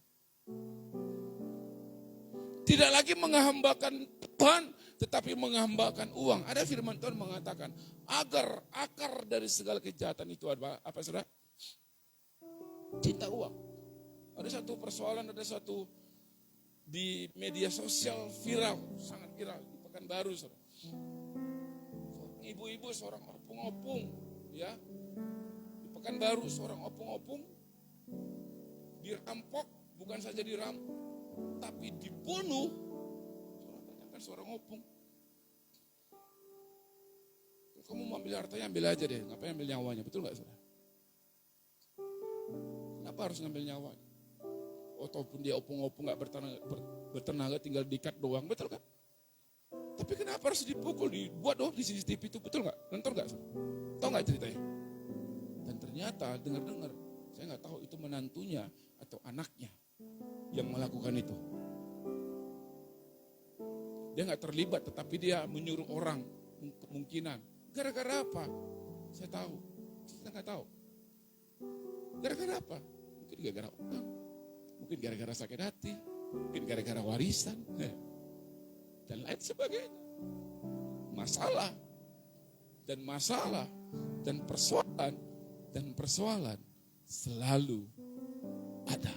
Tidak lagi menghambakan Tuhan, tetapi menghambakan uang. Ada firman Tuhan mengatakan, agar akar dari segala kejahatan itu apa saudara? Cinta uang. Ada satu persoalan, ada satu di media sosial viral, sangat viral di Pekanbaru, saudara. Ibu-ibu seorang opung-opung, ya, di Pekanbaru seorang opung-opung dirampok, bukan saja dirampok, tapi dibunuh. Saudara tanyakan seorang opung. Kamu mau ambil hartanya, ambil aja deh, ngapain ambil nyawanya, betul nggak saudara? Kenapa harus ngambil nyawanya? Ataupun dia opung-opung nggak bertenaga, tinggal diikat doang, betul kan? Tapi kenapa harus dipukul, dibuat di CCTV itu, betul nggak? Nonton nggak? Tahu nggak ceritanya? Dan ternyata dengar-dengar, saya nggak tahu itu menantunya atau anaknya yang melakukan itu. Dia nggak terlibat, tetapi dia menyuruh orang, kemungkinan. Gara-gara apa? Saya tahu, saya nggak tahu. Gara-gara apa? Mungkin gara-gara utang. Mungkin gara-gara sakit hati, mungkin gara-gara warisan, dan lain sebagainya. Masalah, dan persoalan selalu ada.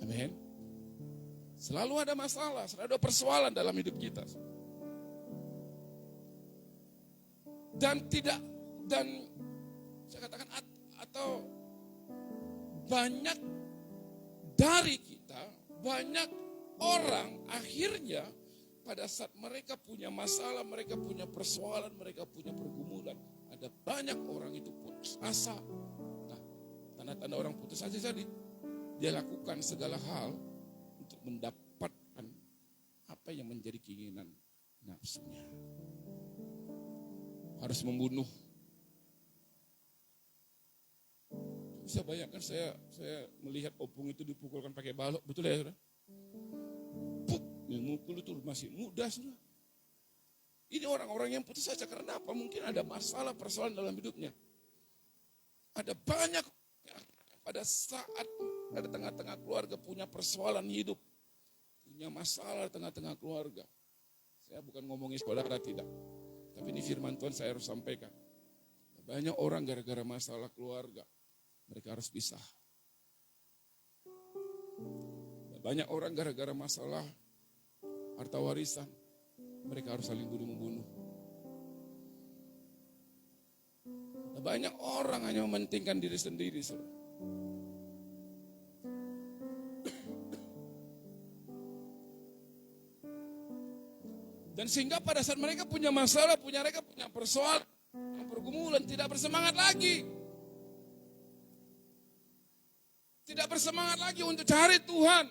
Amin. Selalu ada masalah, selalu ada persoalan dalam hidup kita. Dan saya katakan atau banyak dari kita, banyak orang akhirnya pada saat mereka punya masalah, mereka punya persoalan, mereka punya pergumulan, ada banyak orang itu putus asa. Nah, tanda-tanda orang putus asa jadi dia lakukan segala hal untuk mendapatkan apa yang menjadi keinginan nafsunya. Harus membunuh. Bisa bayangkan saya melihat opung itu dipukulkan pakai balok, betul ya saudara? Yang mukul itu masih muda saudara. Ini orang-orang yang putus saja karena apa? Mungkin ada masalah persoalan dalam hidupnya. Ada banyak pada saat ada tengah-tengah keluarga punya persoalan hidup, punya masalah di tengah-tengah keluarga. Saya bukan ngomongin saudara tidak, tapi ini firman Tuhan saya harus sampaikan. Banyak orang gara-gara masalah keluarga mereka harus pisah. Banyak orang gara-gara masalah harta warisan, mereka harus saling bunuh-membunuh. Banyak orang hanya mementingkan diri sendiri. Dan sehingga pada saat mereka punya masalah, mereka punya persoalan, pergumulan, tidak bersemangat lagi. Tidak bersemangat lagi untuk cari Tuhan.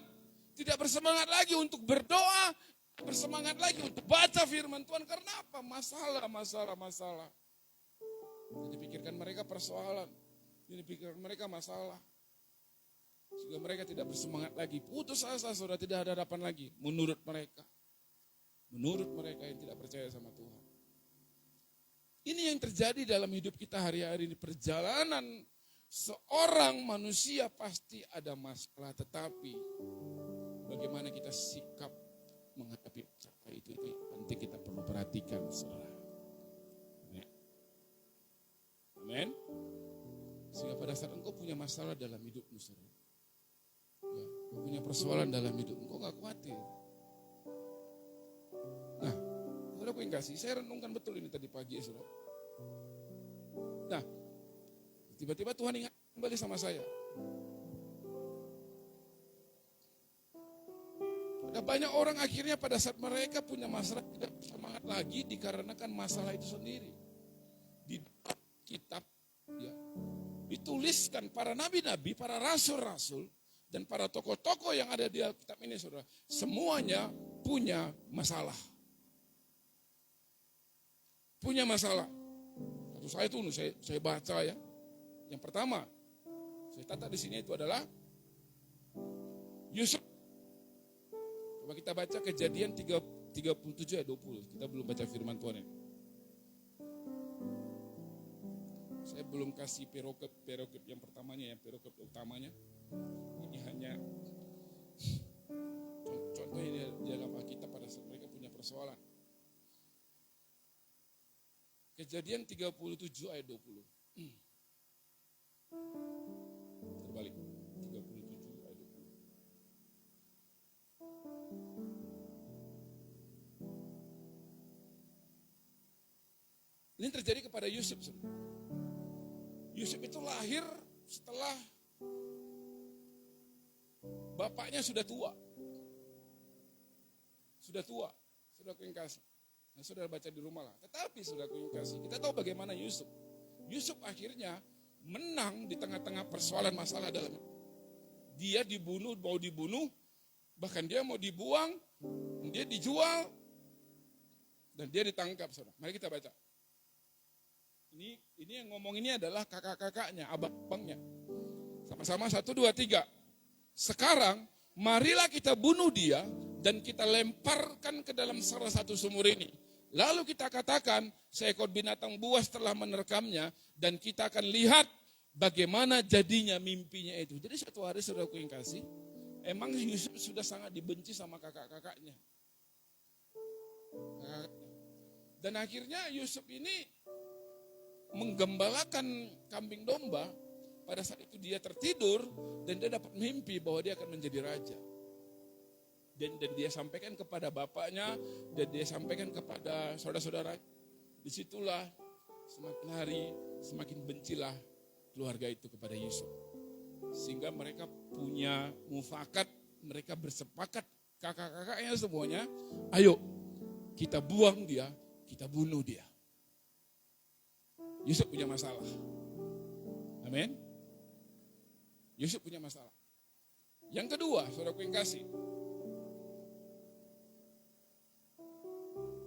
Tidak bersemangat lagi untuk berdoa. Tidak bersemangat lagi untuk baca firman Tuhan. Karena apa? Masalah. Jadi pikirkan mereka persoalan. Jadi pikirkan mereka masalah. Sehingga mereka tidak bersemangat lagi. Putus asa, saudara, tidak ada harapan lagi. Menurut mereka. Menurut mereka yang tidak percaya sama Tuhan. Ini yang terjadi dalam hidup kita hari-hari ini. Perjalanan seorang manusia pasti ada masalah, tetapi bagaimana kita sikap menghadapi masalah itu penting kita perlu perhatikan, saudara. Amin. Sehingga pada saat engkau punya masalah dalam hidupmu, saudara, ya, punya persoalan dalam hidup, engkau gak khawatir. Nah, saudara aku yang kasih, saya renungkan betul ini tadi pagi, saudara. Nah, tiba-tiba Tuhan ingat kembali sama saya. Nah, banyak orang akhirnya pada saat mereka punya masalah tidak semangat lagi dikarenakan masalah itu sendiri. Di kitab ya, dituliskan para nabi-nabi, para rasul-rasul, dan para tokoh-tokoh yang ada di Alkitab ini, saudara, semuanya punya masalah. Punya masalah. Satu saya tuh, saya baca ya. Yang pertama, saya tata di sini itu adalah Yusuf. Coba kita baca Kejadian 37 ayat 20. Kita belum baca firman Tuhan ini. Saya belum kasih perokep yang pertamanya, yang perokep utamanya. Ini hanya contohnya di dalam Alkitab pada saat mereka punya persoalan. Kejadian 37 ayat 20. Terbalik. 37 ayat 20. Ini terjadi kepada Yusuf. Yusuf itu lahir setelah bapaknya sudah tua. Sudah tua, sudah aku yang kasih. Nah, saudara baca di rumah lah. Tetapi sudah aku yang kasih. Kita tahu bagaimana Yusuf. Yusuf akhirnya menang di tengah-tengah persoalan masalah dalam. Dia dibunuh, mau dibunuh, bahkan dia mau dibuang, dia dijual, dan dia ditangkap. Saudara. Mari kita baca. Ini yang ngomong ini adalah kakak-kakaknya, abang-abangnya. Sama-sama 1, 2, 3. Sekarang marilah kita bunuh dia dan kita lemparkan ke dalam salah satu sumur ini. Lalu kita katakan seekor binatang buas telah menerkamnya dan kita akan lihat bagaimana jadinya mimpinya itu. Jadi suatu hari saudaraku yang kasih, emang Yusuf sudah sangat dibenci sama kakak-kakaknya. Dan akhirnya Yusuf ini menggembalakan kambing domba. Pada saat itu dia tertidur dan dia dapat mimpi bahwa dia akan menjadi raja. Dan dia sampaikan kepada bapaknya dan dia sampaikan kepada saudara-saudara. Disitulah semakin hari semakin bencilah keluarga itu kepada Yusuf. Sehingga mereka punya mufakat, mereka bersepakat kakak-kakaknya semuanya, ayo kita buang dia, kita bunuh dia. Yusuf punya masalah. Amin. Yusuf punya masalah. Yang kedua, saudaraku yang kasih.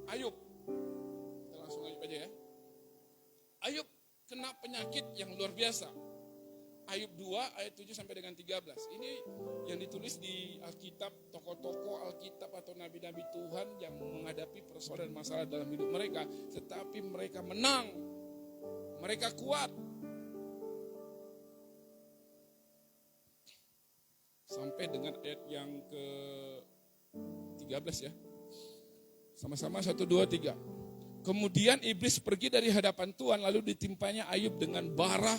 Ayub. Kita langsung Ayub aja ya. Ayub kena penyakit yang luar biasa. Ayub 2 ayat 7 sampai dengan 13. Ini yang ditulis di Alkitab, tokoh-tokoh Alkitab atau nabi-nabi Tuhan yang menghadapi persoalan masalah dalam hidup mereka. Tetapi mereka menang. Mereka kuat. Sampai dengan ayat yang ke-13 ya. Sama-sama 1, 2, 3. Kemudian iblis pergi dari hadapan Tuhan lalu ditimpanya Ayub dengan bara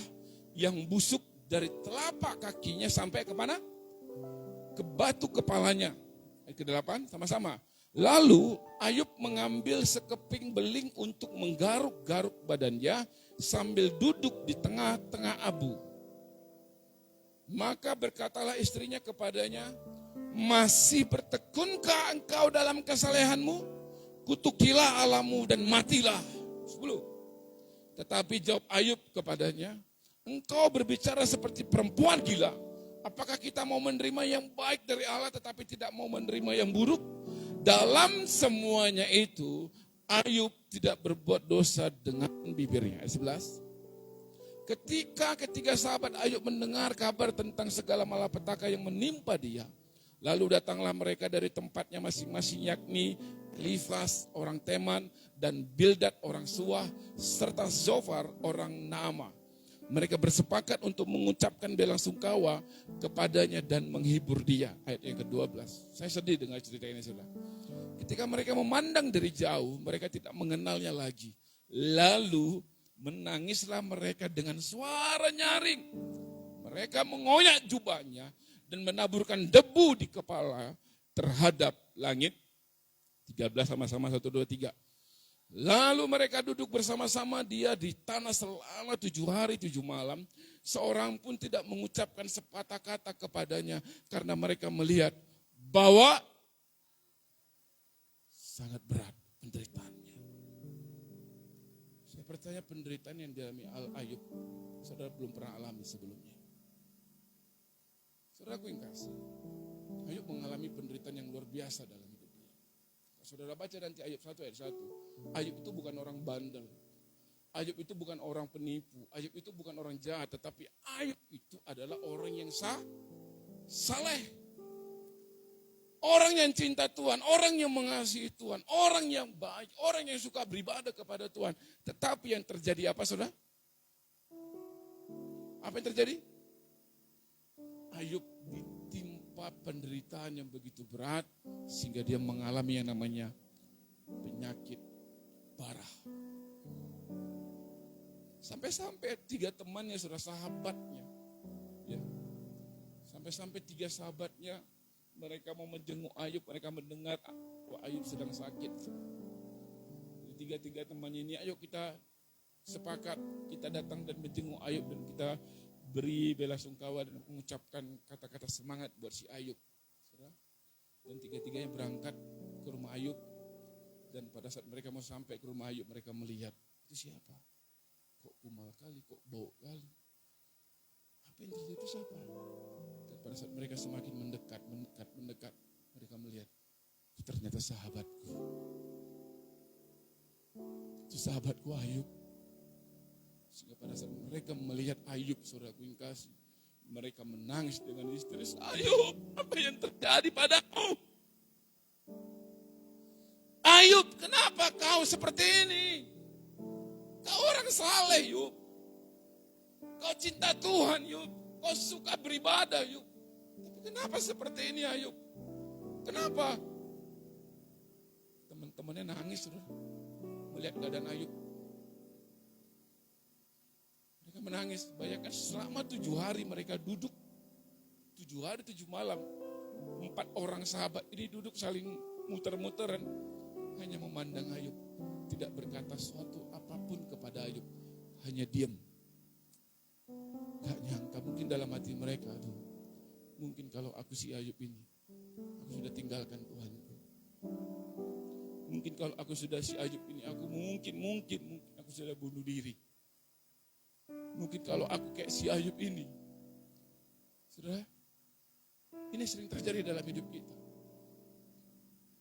yang busuk dari telapak kakinya sampai ke mana? Ke batu kepalanya. Ayat ke-8 sama-sama. Lalu Ayub mengambil sekeping beling untuk menggaruk-garuk badannya sambil duduk di tengah-tengah abu. Maka berkatalah istrinya kepadanya, masih bertekunkah engkau dalam kesalehanmu? Kutukilah Allahmu dan matilah. 10. Tetapi jawab Ayub kepadanya, engkau berbicara seperti perempuan gila. Apakah kita mau menerima yang baik dari Allah tetapi tidak mau menerima yang buruk? Dalam semuanya itu, Ayub tidak berbuat dosa dengan bibirnya. Ayat 11. Ketika ketiga sahabat Ayub mendengar kabar tentang segala malapetaka yang menimpa dia, lalu datanglah mereka dari tempatnya masing-masing, yakni Elifas orang Teman dan Bildad orang Suah serta Zofar orang Naamah. Mereka bersepakat untuk mengucapkan belasungkawa kepadanya dan menghibur dia. Ayat yang ke-12. Saya sedih dengan cerita ini, saudara. Ketika mereka memandang dari jauh, mereka tidak mengenalnya lagi. Lalu menangislah mereka dengan suara nyaring. Mereka mengoyak jubahnya dan menaburkan debu di kepala terhadap langit. 13 sama-sama 1, 2, 3. Lalu mereka duduk bersama-sama dia di tanah selama 7 hari 7 malam. Seorang pun tidak mengucapkan sepatah kata kepadanya karena mereka melihat bahwa sangat berat penderitaannya. Saya percaya penderitaan yang dialami Ayub, saudara belum pernah alami sebelumnya. Saudaraku yang kasih, Ayub mengalami penderitaan yang luar biasa dalam hidup dia. Saudara baca nanti Ayub 1 ayat 1. Ayub itu bukan orang bandel. Ayub itu bukan orang penipu. Ayub itu bukan orang jahat. Tetapi Ayub itu adalah orang yang saleh. Orang yang cinta Tuhan. Orang yang mengasihi Tuhan. Orang yang baik. Orang yang suka beribadah kepada Tuhan. Tetapi yang terjadi apa saudara? Apa yang terjadi? Ayub ditimpa penderitaan yang begitu berat. Sehingga dia mengalami yang namanya penyakit parah. Sampai-sampai 3 temannya, saudara, sahabatnya. Ya. Sampai-sampai 3 sahabatnya, mereka mau menjenguk Ayub, mereka mendengar Ayub sedang sakit. Jadi 3 temannya ini, ayo kita sepakat, kita datang dan menjenguk Ayub dan kita beri bela sungkawa dan mengucapkan kata-kata semangat buat si Ayub. Saudara. Dan 3-tiganya berangkat ke rumah Ayub. Dan pada saat mereka mau sampai ke rumah Ayub, mereka melihat, itu siapa? Kok kumal kali, kok bau kali. Apa yang terjadi itu siapa? Dan pada saat mereka semakin mendekat, mereka melihat, itu ternyata sahabatku. Itu sahabatku Ayub. Sehingga pada saat mereka melihat Ayub, saudaraku yang kasih, mereka menangis dengan histeris. Ayub, apa yang terjadi padamu? Ayub, kenapa kau seperti ini? Kau orang saleh, Yub. Kau cinta Tuhan, Yub. Kau suka beribadah, Yub. Tapi kenapa seperti ini, Ayub? Kenapa? Teman-temannya nangis, saudara. Melihat keadaan Ayub. Mereka menangis. Bayangkan selama 7 hari mereka duduk. 7 hari, 7 malam. 4 orang sahabat ini duduk saling muter-muteran. Hanya memandang Ayub. Tidak berkata suatu apapun kepada Ayub. Hanya diam. Gak nyangka, mungkin dalam hati mereka, aduh, mungkin kalau aku si Ayub ini, aku sudah tinggalkan Tuhanku. Mungkin kalau aku sudah si Ayub ini, aku mungkin aku sudah bunuh diri. Mungkin kalau aku kayak si Ayub ini. Saudara, ini sering terjadi dalam hidup kita.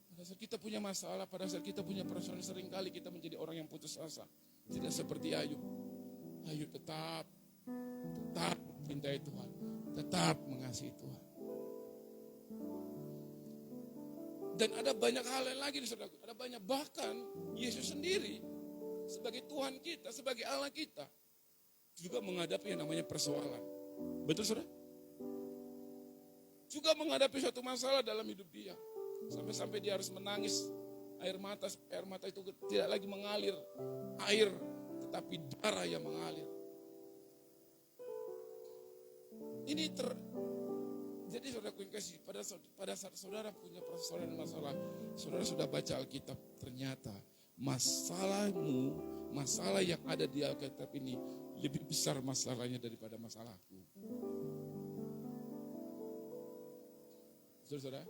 Pada saat kita punya masalah, pada saat kita punya persoalan, seringkali kita menjadi orang yang putus asa. Tidak seperti Ayub. Ayub tetap mencintai Tuhan. Tetap mengasihi Tuhan. Dan ada banyak hal lain lagi, saudara. Ada banyak, bahkan Yesus sendiri sebagai Tuhan kita, sebagai Allah kita, juga menghadapi yang namanya persoalan. Betul, saudara? Juga menghadapi suatu masalah dalam hidup dia. Sampai-sampai dia harus menangis. Air mata itu tidak lagi mengalir air, tetapi darah yang mengalir. Jadi saudaraku yang kasih, pada saat saudara punya persoalan masalah, saudara sudah baca Alkitab, ternyata masalahmu, masalah yang ada di Alkitab ini lebih besar masalahnya daripada masalahku. Saudara,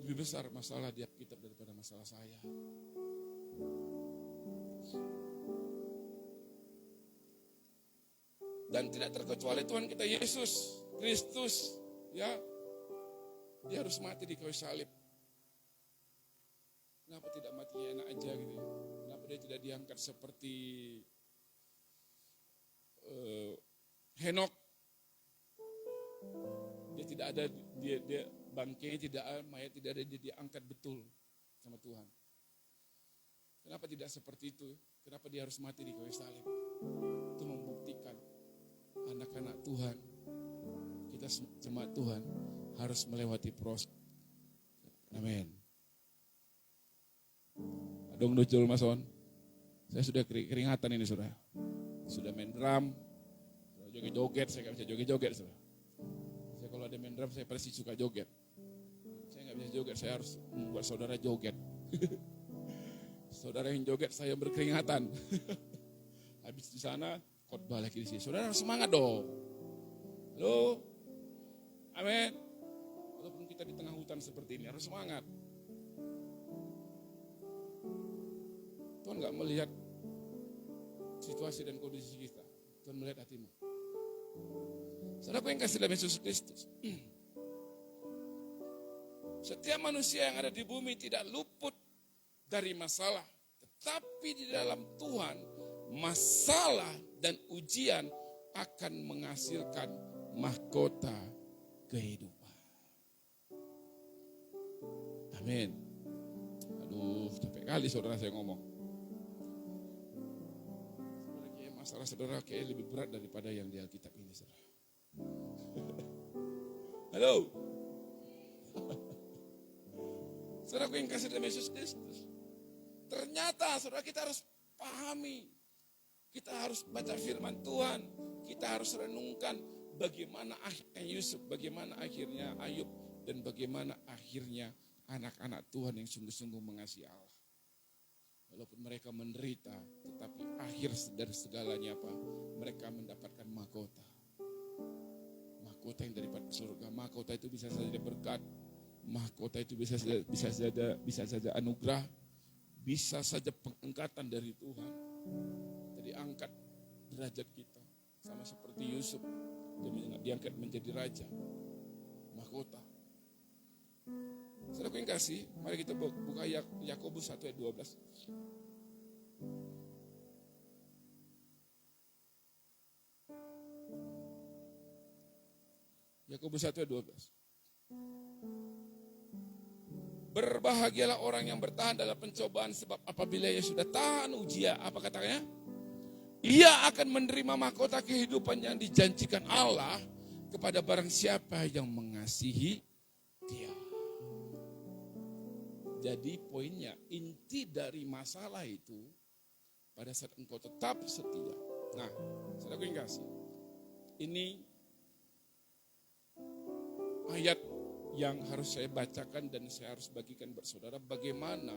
lebih besar masalah di Alkitab daripada masalah saya. Dan tidak terkecuali Tuhan kita Yesus Kristus, ya, dia harus mati di kayu salib. Kenapa tidak matinya enak aja gitu? Kenapa dia tidak diangkat seperti Henok? Dia tidak ada, dia bangkainya tidak ada, mayat tidak ada, dia diangkat betul sama Tuhan. Kenapa tidak seperti itu? Kenapa dia harus mati di kayu salib? Itu membuktikan anak-anak Tuhan, kita jemaat Tuhan harus melewati proses. Amin. Dong dojol mason. Saya sudah keringatan ini, saudara. Sudah main drum, joget-joget, saya nggak bisa joget-joget, saudara. Saya kalau ada main drum, saya pasti suka joget. Saya nggak bisa joget, saya harus membuat saudara joget. Saudara yang joget, saya berkeringatan. Habis di sana, khotbah lagi di sini. Saudara harus semangat dong. Halo, amin. Walaupun kita di tengah hutan seperti ini, harus semangat. Tuhan nggak melihat situasi dan kondisi kita. Tuhan melihat hatimu. Saudaraku yang kasih dalam Yesus Kristus. Setiap manusia yang ada di bumi tidak luput dari masalah. Tetapi di dalam Tuhan, masalah dan ujian akan menghasilkan mahkota kehidupan. Amin. Aduh, capek kali saudara saya ngomong. Masalah saudara kayak lebih berat daripada yang di Alkitab ini, saudara. Halo. Saudaraku yang kasih dalam Yesus Kristus. Ternyata saudara kita harus pahami. Kita harus baca firman Tuhan. Kita harus renungkan bagaimana akhirnya Yusuf, bagaimana akhirnya Ayub, dan bagaimana akhirnya anak-anak Tuhan yang sungguh-sungguh mengasihi Allah. Walaupun mereka menderita, tetapi akhir dari segalanya apa? Mereka mendapatkan mahkota. Mahkota yang daripada surga. Mahkota itu bisa saja berkat. Mahkota itu bisa saja anugerah. Bisa saja pengangkatan dari Tuhan. Jadi angkat derajat kita. Sama seperti Yusuf. Dia diangkat menjadi raja. Mahkota. Saudaraku yang kasih, mari kita buka Yakobus 1 ayat 12. Yakobus 1 ayat 12. Berbahagialah orang yang bertahan dalam pencobaan, sebab apabila ia sudah tahan ujian, apa katanya? Ia akan menerima mahkota kehidupan yang dijanjikan Allah kepada barang siapa yang mengasihi Dia. Jadi poinnya, inti dari masalah itu pada saat engkau tetap setia. Nah, saudaraku yang kasih, ini ayat yang harus saya bacakan dan saya harus bagikan bersaudara, bagaimana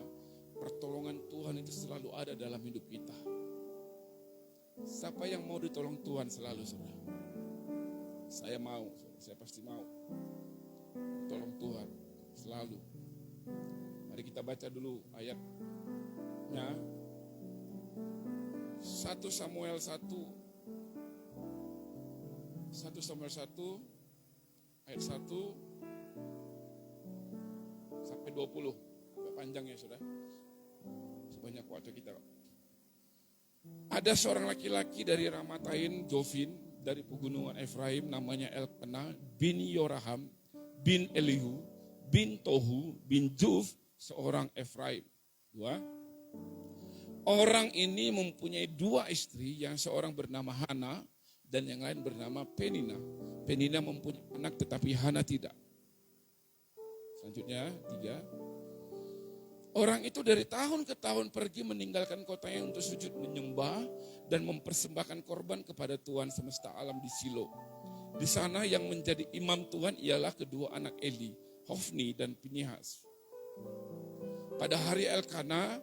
pertolongan Tuhan itu selalu ada dalam hidup kita. Siapa yang mau ditolong Tuhan selalu, saudara? Saya mau, saya pasti mau. Tolong Tuhan selalu. Mari kita baca dulu ayatnya. 1 Samuel 1 ayat 1 sampai 20. Agak panjang ya saudara. Sebanyak waktu kita. Ada seorang laki-laki dari Ramatain Jovin dari pegunungan Efraim, namanya Elkanah bin Yoraham bin Elihu bin Tohu bin Juf, seorang Efraim. Orang ini mempunyai 2 istri, yang seorang bernama Hana dan yang lain bernama Penina. Penina mempunyai anak tetapi Hana tidak. Selanjutnya 3. Orang itu dari tahun ke tahun pergi meninggalkan kotanya untuk sujud menyembah dan mempersembahkan korban kepada Tuhan semesta alam di Silo. Di sana yang menjadi imam Tuhan ialah kedua anak Eli, Hofni dan Pinihas. Pada hari Elkanah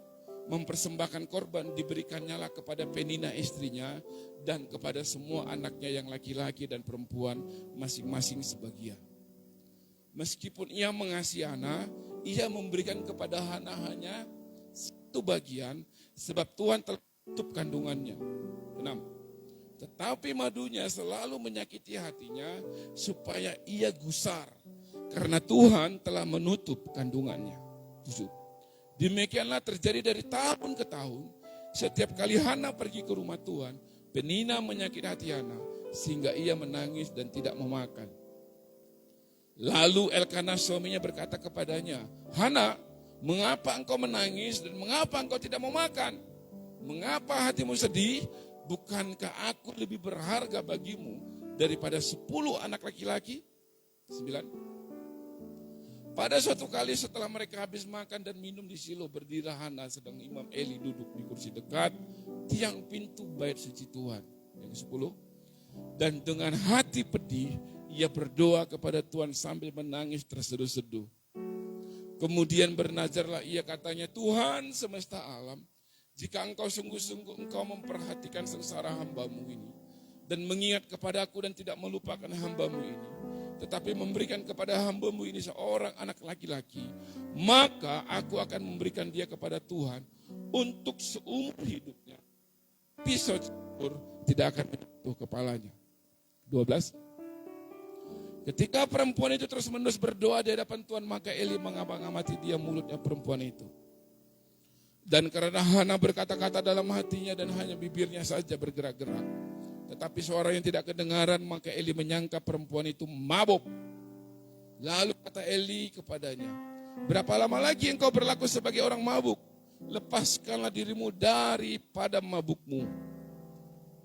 mempersembahkan korban, diberikannya kepada Penina istrinya dan kepada semua anaknya yang laki-laki dan perempuan masing-masing sebagian. Meskipun ia mengasihi Hana, ia memberikan kepada Hana hanya 1 bagian, sebab Tuhan telah tutup kandungannya. 6. Tetapi madunya selalu menyakiti hatinya supaya ia gusar, karena Tuhan telah menutup kandungannya. 7. Demikianlah terjadi dari tahun ke tahun. Setiap kali Hana pergi ke rumah Tuhan, Penina menyakiti hati Hana sehingga ia menangis dan tidak memakan. Lalu Elkanah suaminya berkata kepadanya, Hana, mengapa engkau menangis dan mengapa engkau tidak mau makan? Mengapa hatimu sedih? Bukankah aku lebih berharga bagimu daripada 10 anak laki-laki? 9. Pada suatu kali setelah mereka habis makan dan minum di Silo, berdirilah Hana sedang Imam Eli duduk di kursi dekat tiang pintu bait suci Tuhan. Yang 10. Dan dengan hati pedih, ia berdoa kepada Tuhan sambil menangis terseduh-seduh. Kemudian bernazarlah ia, katanya, Tuhan semesta alam, jika engkau sungguh-sungguh engkau memperhatikan sengsara hambamu ini, dan mengingat kepadaku dan tidak melupakan hambamu ini, tetapi memberikan kepada hamba-Mu ini seorang anak laki-laki, maka aku akan memberikan dia kepada Tuhan untuk seumur hidupnya. Pisau cukur tidak akan menyentuh kepalanya. 12. Ketika perempuan itu terus-menerus berdoa di hadapan Tuhan, maka Eli mengamati dia mulutnya perempuan itu. Dan karena Hana berkata-kata dalam hatinya dan hanya bibirnya saja bergerak-gerak, tetapi suara yang tidak kedengaran, maka Eli menyangka perempuan itu mabuk. Lalu kata Eli kepadanya, berapa lama lagi engkau berlaku sebagai orang mabuk? Lepaskanlah dirimu daripada mabukmu.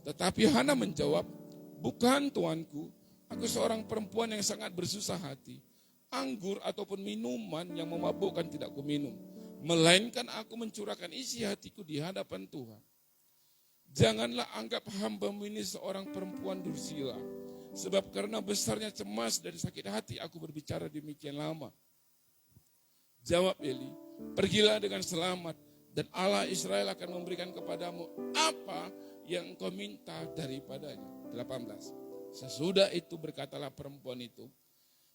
Tetapi Hana menjawab, bukan tuanku, aku seorang perempuan yang sangat bersusah hati. Anggur ataupun minuman yang memabukkan tidak kuminum, melainkan aku mencurahkan isi hatiku di hadapan Tuhan. Janganlah anggap hamba-Mu ini seorang perempuan dursila, sebab karena besarnya cemas dan sakit hati aku berbicara demikian lama. Jawab Eli, pergilah dengan selamat, dan Allah Israel akan memberikan kepadamu apa yang engkau minta daripadanya. 18. Sesudah itu berkatalah perempuan itu,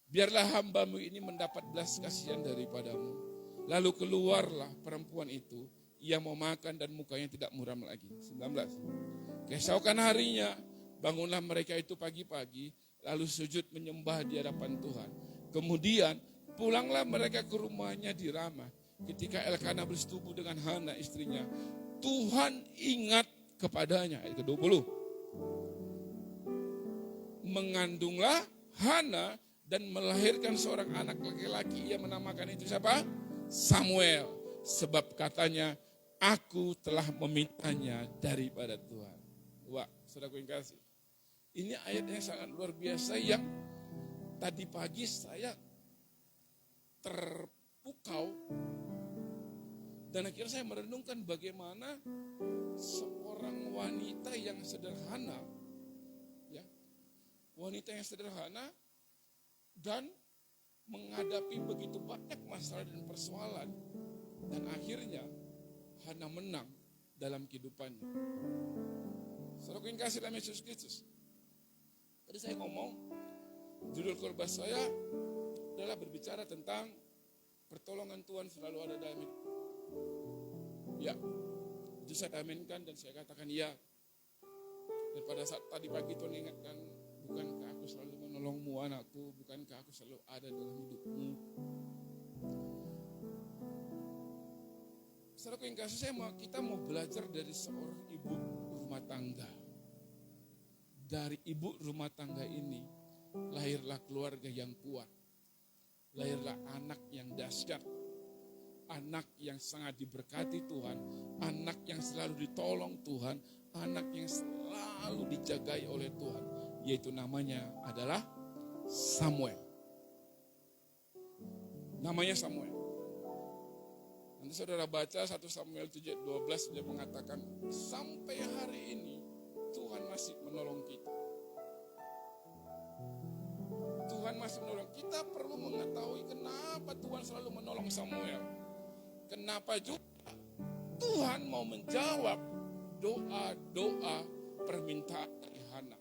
biarlah hamba-Mu ini mendapat belas kasihan daripadamu. Lalu keluarlah perempuan itu, ia mau makan dan mukanya tidak muram lagi. 19. Keesokan harinya, bangunlah mereka itu pagi-pagi, lalu sujud menyembah di hadapan Tuhan. Kemudian pulanglah mereka ke rumahnya di Ramah. Ketika Elkanah bersetubuh dengan Hana istrinya, Tuhan ingat kepadanya. Ayat ke-20. Mengandunglah Hana dan melahirkan seorang anak laki-laki. Ia menamakan itu siapa? Samuel. Sebab katanya, aku telah memintanya daripada Tuhan. Wah, saudaraku yang kasih. Ini ayat yang sangat luar biasa yang tadi pagi saya terpukau. Dan akhirnya saya merenungkan bagaimana seorang wanita yang sederhana, ya, wanita yang sederhana dan menghadapi begitu banyak masalah dan persoalan. Dan akhirnya Hana menang dalam kehidupannya. Saudara yang kasih dalam Yesus Kristus. Tadi saya ngomong, judul khotbah saya adalah berbicara tentang pertolongan Tuhan selalu ada dalam hidup. Ya, itu saya aminkan dan saya katakan ya. Dan pada saat tadi pagi Tuhan ingatkan, bukankah aku selalu menolongmu anakku, bukankah aku selalu ada dalam hidupmu. Saudara yang kasih, kita mau belajar dari seorang ibu rumah tangga. Dari ibu rumah tangga ini lahirlah keluarga yang kuat. Lahirlah anak yang dahsyat. Anak yang sangat diberkati Tuhan. Anak yang selalu ditolong Tuhan. Anak yang selalu dijagai oleh Tuhan. Yaitu namanya adalah Samuel. Namanya Samuel. Nanti saudara baca 1 Samuel 7:12, dia mengatakan sampai hari ini Tuhan masih menolong kita. Tuhan masih menolong. Kita perlu mengetahui kenapa Tuhan selalu menolong Samuel. Kenapa juga Tuhan mau menjawab doa-doa permintaan dari Hana.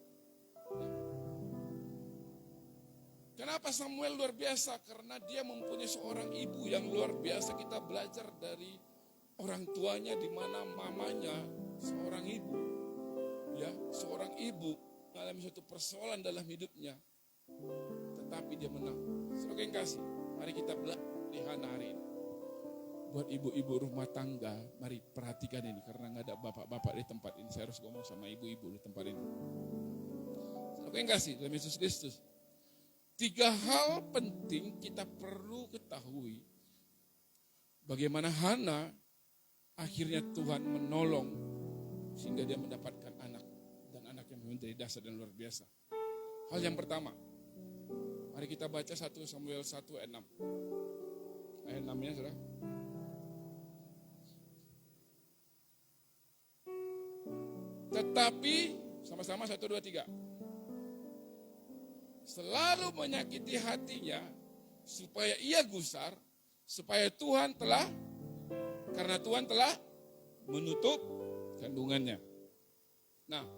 Kenapa Samuel luar biasa? Karena dia mempunyai seorang ibu yang luar biasa. Kita belajar dari orang tuanya, di mana mamanya seorang ibu. Ya, seorang ibu mengalami suatu persoalan dalam hidupnya, tetapi dia menang. Saudara yang kasih, mari kita belajar di Hana hari ini. Buat ibu-ibu rumah tangga, mari perhatikan ini, karena nggak ada bapak-bapak di tempat ini. Saya harus ngomong sama ibu-ibu di tempat ini. Saudara yang kasih dalam Yesus Kristus. 3 hal penting kita perlu ketahui. Bagaimana Hana akhirnya Tuhan menolong sehingga dia mendapatkan anak. Dan anak yang menjadi dasar dan luar biasa. Hal yang pertama, mari kita baca 1 Samuel 1 ayat 6. Ayat 6-nya saudara. Tetapi, sama-sama 1, 2, 3. Selalu menyakiti hatinya supaya ia gusar, supaya karena Tuhan telah menutup kandungannya. Nah,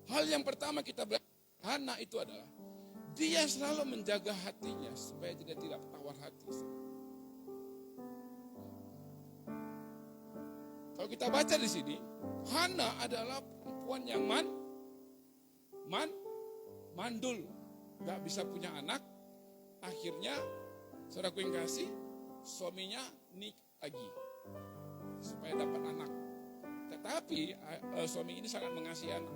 hal yang pertama kita belajar Hana itu adalah Dia selalu menjaga hatinya supaya dia tidak tawar hati. Kalau kita baca di sini, Hana adalah perempuan yang mandul, gak bisa punya anak. Akhirnya, saudaraku yang kasih, suaminya nikah lagi supaya dapat anak. Tetapi suami ini sangat mengasihi anak.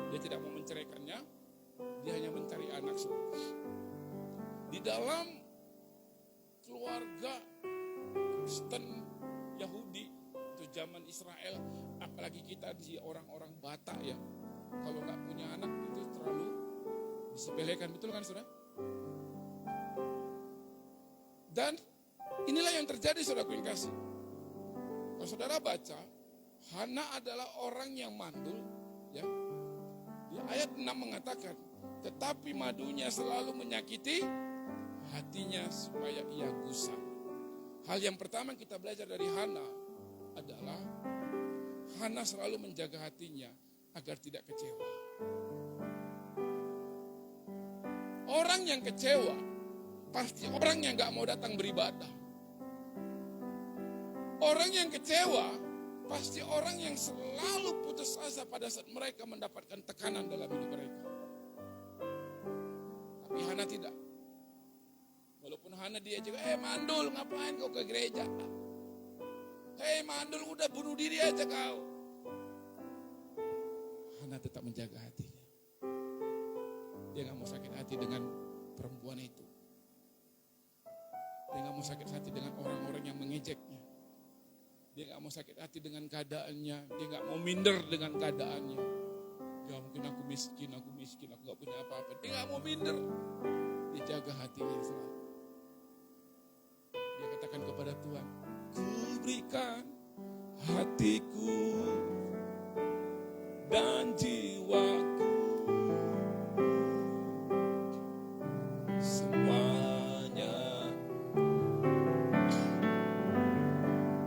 Dia tidak mau menceraikannya. Dia hanya mencari anak. Di dalam keluarga Kristen Yahudi itu zaman Israel, apalagi kita di orang-orang Batak ya, kalau nggak punya anak itu terlalu disepelekan, betul kan saudara? Dan inilah yang terjadi saudaraku yang kasih. Kalau saudara baca, Hana adalah orang yang mandul, ya. Di ayat 6 mengatakan, tetapi madunya selalu menyakiti hatinya supaya ia gusar. Hal yang pertama kita belajar dari Hana adalah Hana selalu menjaga hatinya agar tidak kecewa. Orang yang kecewa pasti orang yang gak mau datang beribadah. Orang yang kecewa pasti orang yang selalu putus asa pada saat mereka mendapatkan tekanan dalam hidup mereka. Tapi Hana tidak. Walaupun Hana dia juga, mandul ngapain kau ke gereja? Mandul udah bunuh diri aja kau. Hana tetap menjaga hatinya. Dia gak mau sakit hati dengan perempuan itu. Dia gak mau sakit hati dengan orang-orang yang mengejeknya. Dia gak mau sakit hati dengan keadaannya. Dia gak mau minder dengan keadaannya. Ya mungkin aku miskin, aku gak punya apa-apa. Dia gak mau minder. Dia jaga hatinya selalu. Dia katakan kepada Tuhan, ku berikan hatiku dan jiwaku, semuanya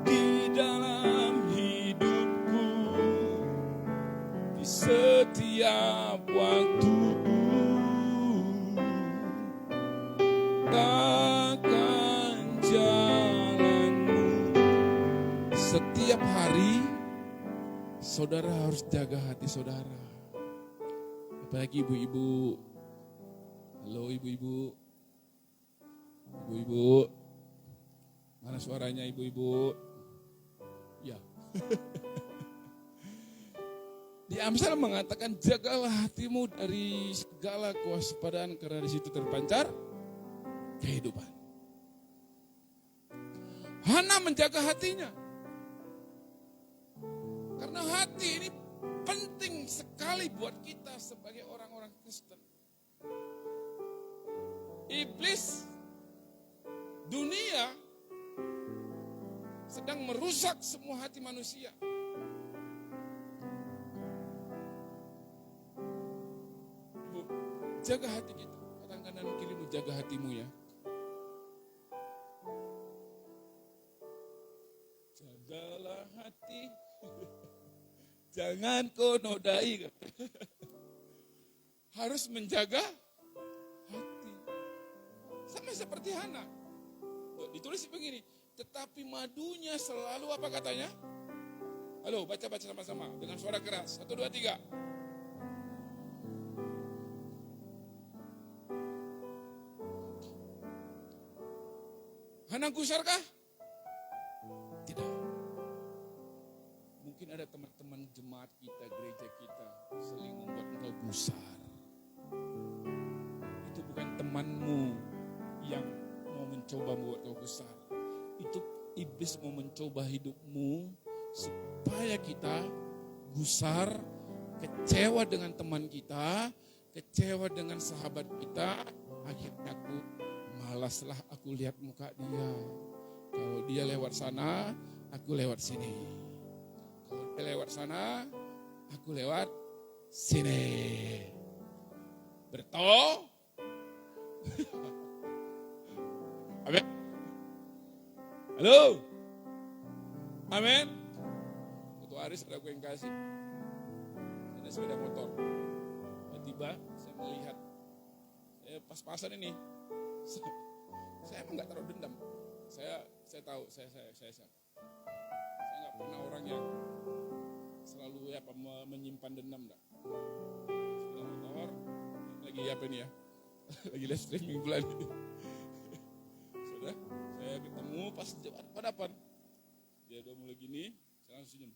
di dalam hidupku, di setiap waktu. Takkan jalanmu. Setiap hari saudara harus jaga hati saudara. Apalagi ibu-ibu. Halo ibu-ibu. Ibu-ibu. Mana suaranya ibu-ibu? Ya. Di Amsal mengatakan jagalah hatimu dari segala kewaspadaan karena di situ terpancar kehidupan. Hana menjaga hatinya. Karena hati ini penting sekali buat kita sebagai orang-orang Kristen. Iblis, dunia sedang merusak semua hati manusia. Ibu, jaga hati kita. Kadang kanan kirimu jaga hatimu ya. Jagalah hati, jangan kau nodai. Harus menjaga hati. Sama seperti Hana. Ditulis begini, tetapi madunya selalu apa katanya? Halo, baca-baca sama-sama dengan suara keras. 1, 2, 3. Hana gusarkah? Tidak. Mungkin ada teman-teman jemaat kita, gereja kita sering membuat engkau gusar. Itu bukan temanmu yang mau mencoba membuat kau gusar. Itu iblis mau mencoba hidupmu supaya kita gusar, kecewa dengan teman kita, kecewa dengan sahabat kita. Akhirnya malaslah aku lihat muka dia. Kalau dia lewat sana, aku lewat sini. Kalau dia lewat sana, aku lewat sini. Bertau. Amin. Halo. Amin. Suatu hari saudara gue yang kasih. Ada sepeda motor. Tiba-tiba saya melihat. Saya pas-pasan ini. Saya emang nggak taruh dendam. Saya tahu saya siapa. Saya nggak pernah orang yang selalu menyimpan dendam, enggak. Sudah motor, lagi apa ini ya? Lagi live streaming bulan ini. Sudah, saya ketemu pas hadapan. Dia udah mulai gini, saya langsung senyum.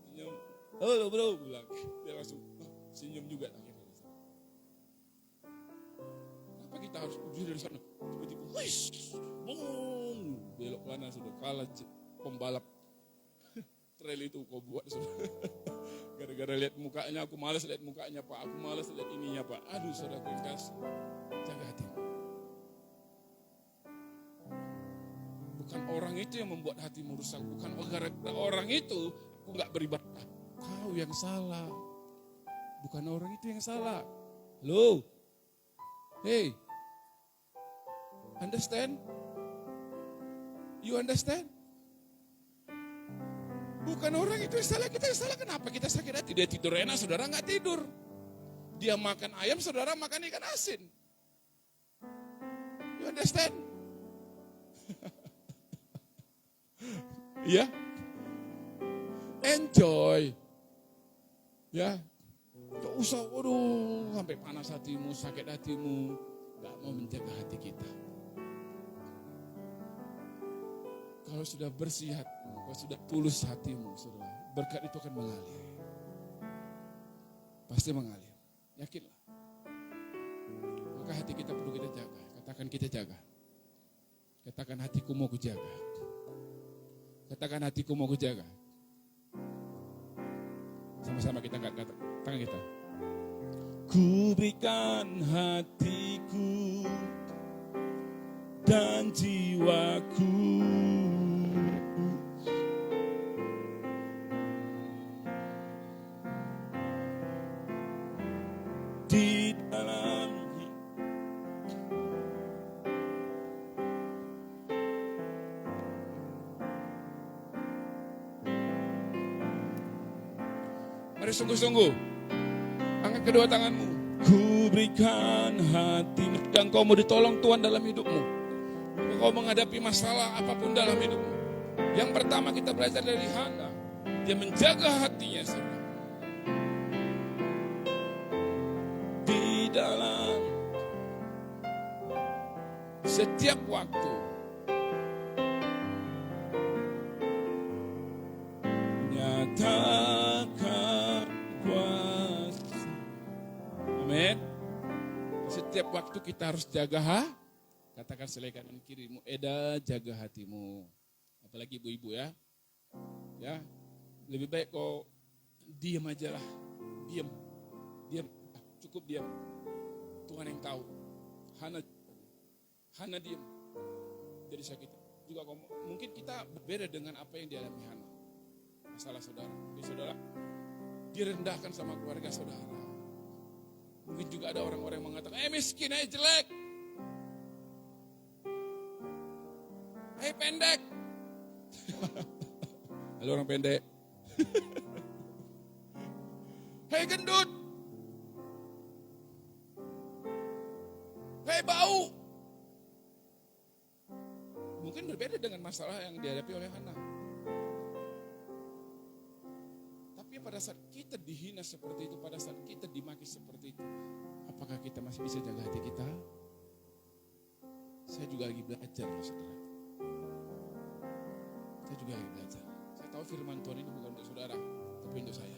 Senyum. Halo bro, bilang. Dia langsung senyum juga akhirnya. Kenapa kita harus pergi dari sana? Tiba-tiba, wish, boom, belok kanan sudah kalah pembalap trail itu kau buat sudah. Gara-gara lihat mukanya, aku malas lihat mukanya Pak, aku malas lihat ininya Pak. Aduh saudara yang kasih, jaga hatimu. Bukan orang itu yang membuat hatimu rusak, bukan gara-gara orang itu aku nggak beribadah. Kau yang salah, bukan orang itu yang salah. Halo, hey, understand? You understand? Bukan orang itu yang salah, kita yang salah. Kenapa kita sakit hati? Dia tidur enak, saudara nggak tidur. Dia makan ayam, saudara makan ikan asin. You understand? Ya, enjoy. Ya, gak usah, waduh, sampai panas hatimu, sakit hatimu. Gak mau menjaga hati kita. Kalau sudah bersih hatimu, kalau sudah tulus hatimu, saudara, berkat itu akan mengalir. Pasti mengalir, yakinlah. Maka hati kita perlu kita jaga. Katakan kita jaga. Katakan hatiku mau kujaga. Katakan hatiku mau kujaga. Sama-sama kita angkat tangan kita. Ku berikan hatiku dan jiwaku di dalam mari sungguh-sungguh angkat kedua tanganmu. Ku berikan hatimu. Dan kau mau ditolong Tuhan dalam hidupmu. Kau menghadapi masalah apapun dalam hidupmu. Yang pertama kita belajar dari Hana. Dia menjaga hatinya, saudara. Di dalam setiap waktu. Nyatakan kuasa. Amin. Setiap waktu kita harus jaga katakan sebelah kanan kirimu, Eda jaga hatimu. Apalagi ibu-ibu ya. Ya. Lebih baik kau diam aja lah. Diam. Cukup diam. Tuhan yang tahu. Hana diam. Jadi sakit. Juga mungkin kita berbeda dengan apa yang dialami Hana. Masalah saudara. Jadi saudara direndahkan sama keluarga saudara. Mungkin juga ada orang-orang yang mengatakan, miskin, jelek. Pendek. Halo orang pendek. Gendut. Bau. Mungkin berbeda dengan masalah yang dihadapi oleh Hana. Tapi pada saat kita dihina seperti itu, pada saat kita dimaki seperti itu, apakah kita masih bisa jaga hati kita? Saya juga lagi belajar, saudara. Saya juga lagi belajar. Saya tahu firman Tuhan ini bukan untuk saudara, tapi untuk saya.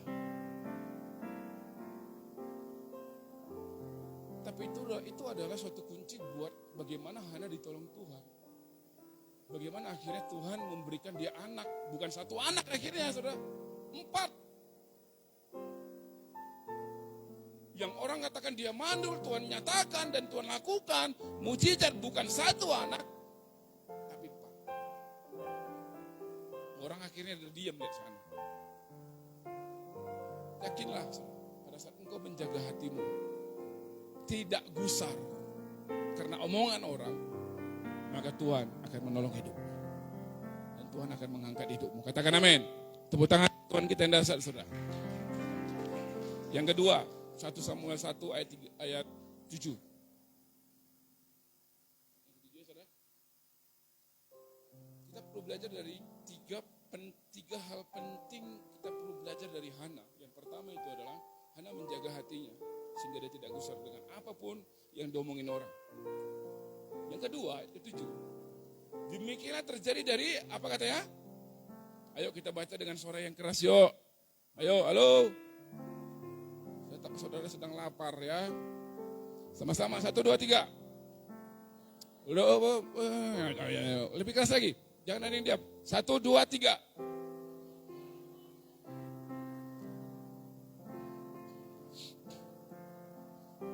Tapi itu adalah suatu kunci buat bagaimana Hana ditolong Tuhan. Bagaimana akhirnya Tuhan memberikan dia anak. Bukan satu anak akhirnya, saudara. 4. Yang orang katakan dia mandul, Tuhan nyatakan dan Tuhan lakukan. Mujizat bukan 1 anak, tapi 4. Orang akhirnya diam di sana. Yakinlah, pada saat engkau menjaga hatimu, tidak gusar karena omongan orang, maka Tuhan akan menolong hidupmu. Dan Tuhan akan mengangkat hidupmu. Katakan amin. Tepuk tangan Tuhan kita yang dasar, saudara. Yang kedua, 1 Samuel 1 ayat 7. Kita perlu belajar dari tiga hal penting. Kita perlu belajar dari Hana. Yang pertama itu adalah Hana menjaga hatinya sehingga dia tidak gusar dengan apapun yang diomongin orang. Yang kedua, itu 7. Demikianlah terjadi dari apa katanya? Ayo kita baca dengan suara yang keras yuk. Ayo, halo. Saya tahu saudara sedang lapar ya. Sama-sama, 1, 2, 3. Udah, lebih keras lagi. Jangan ada yang diam. 1, 2, 3.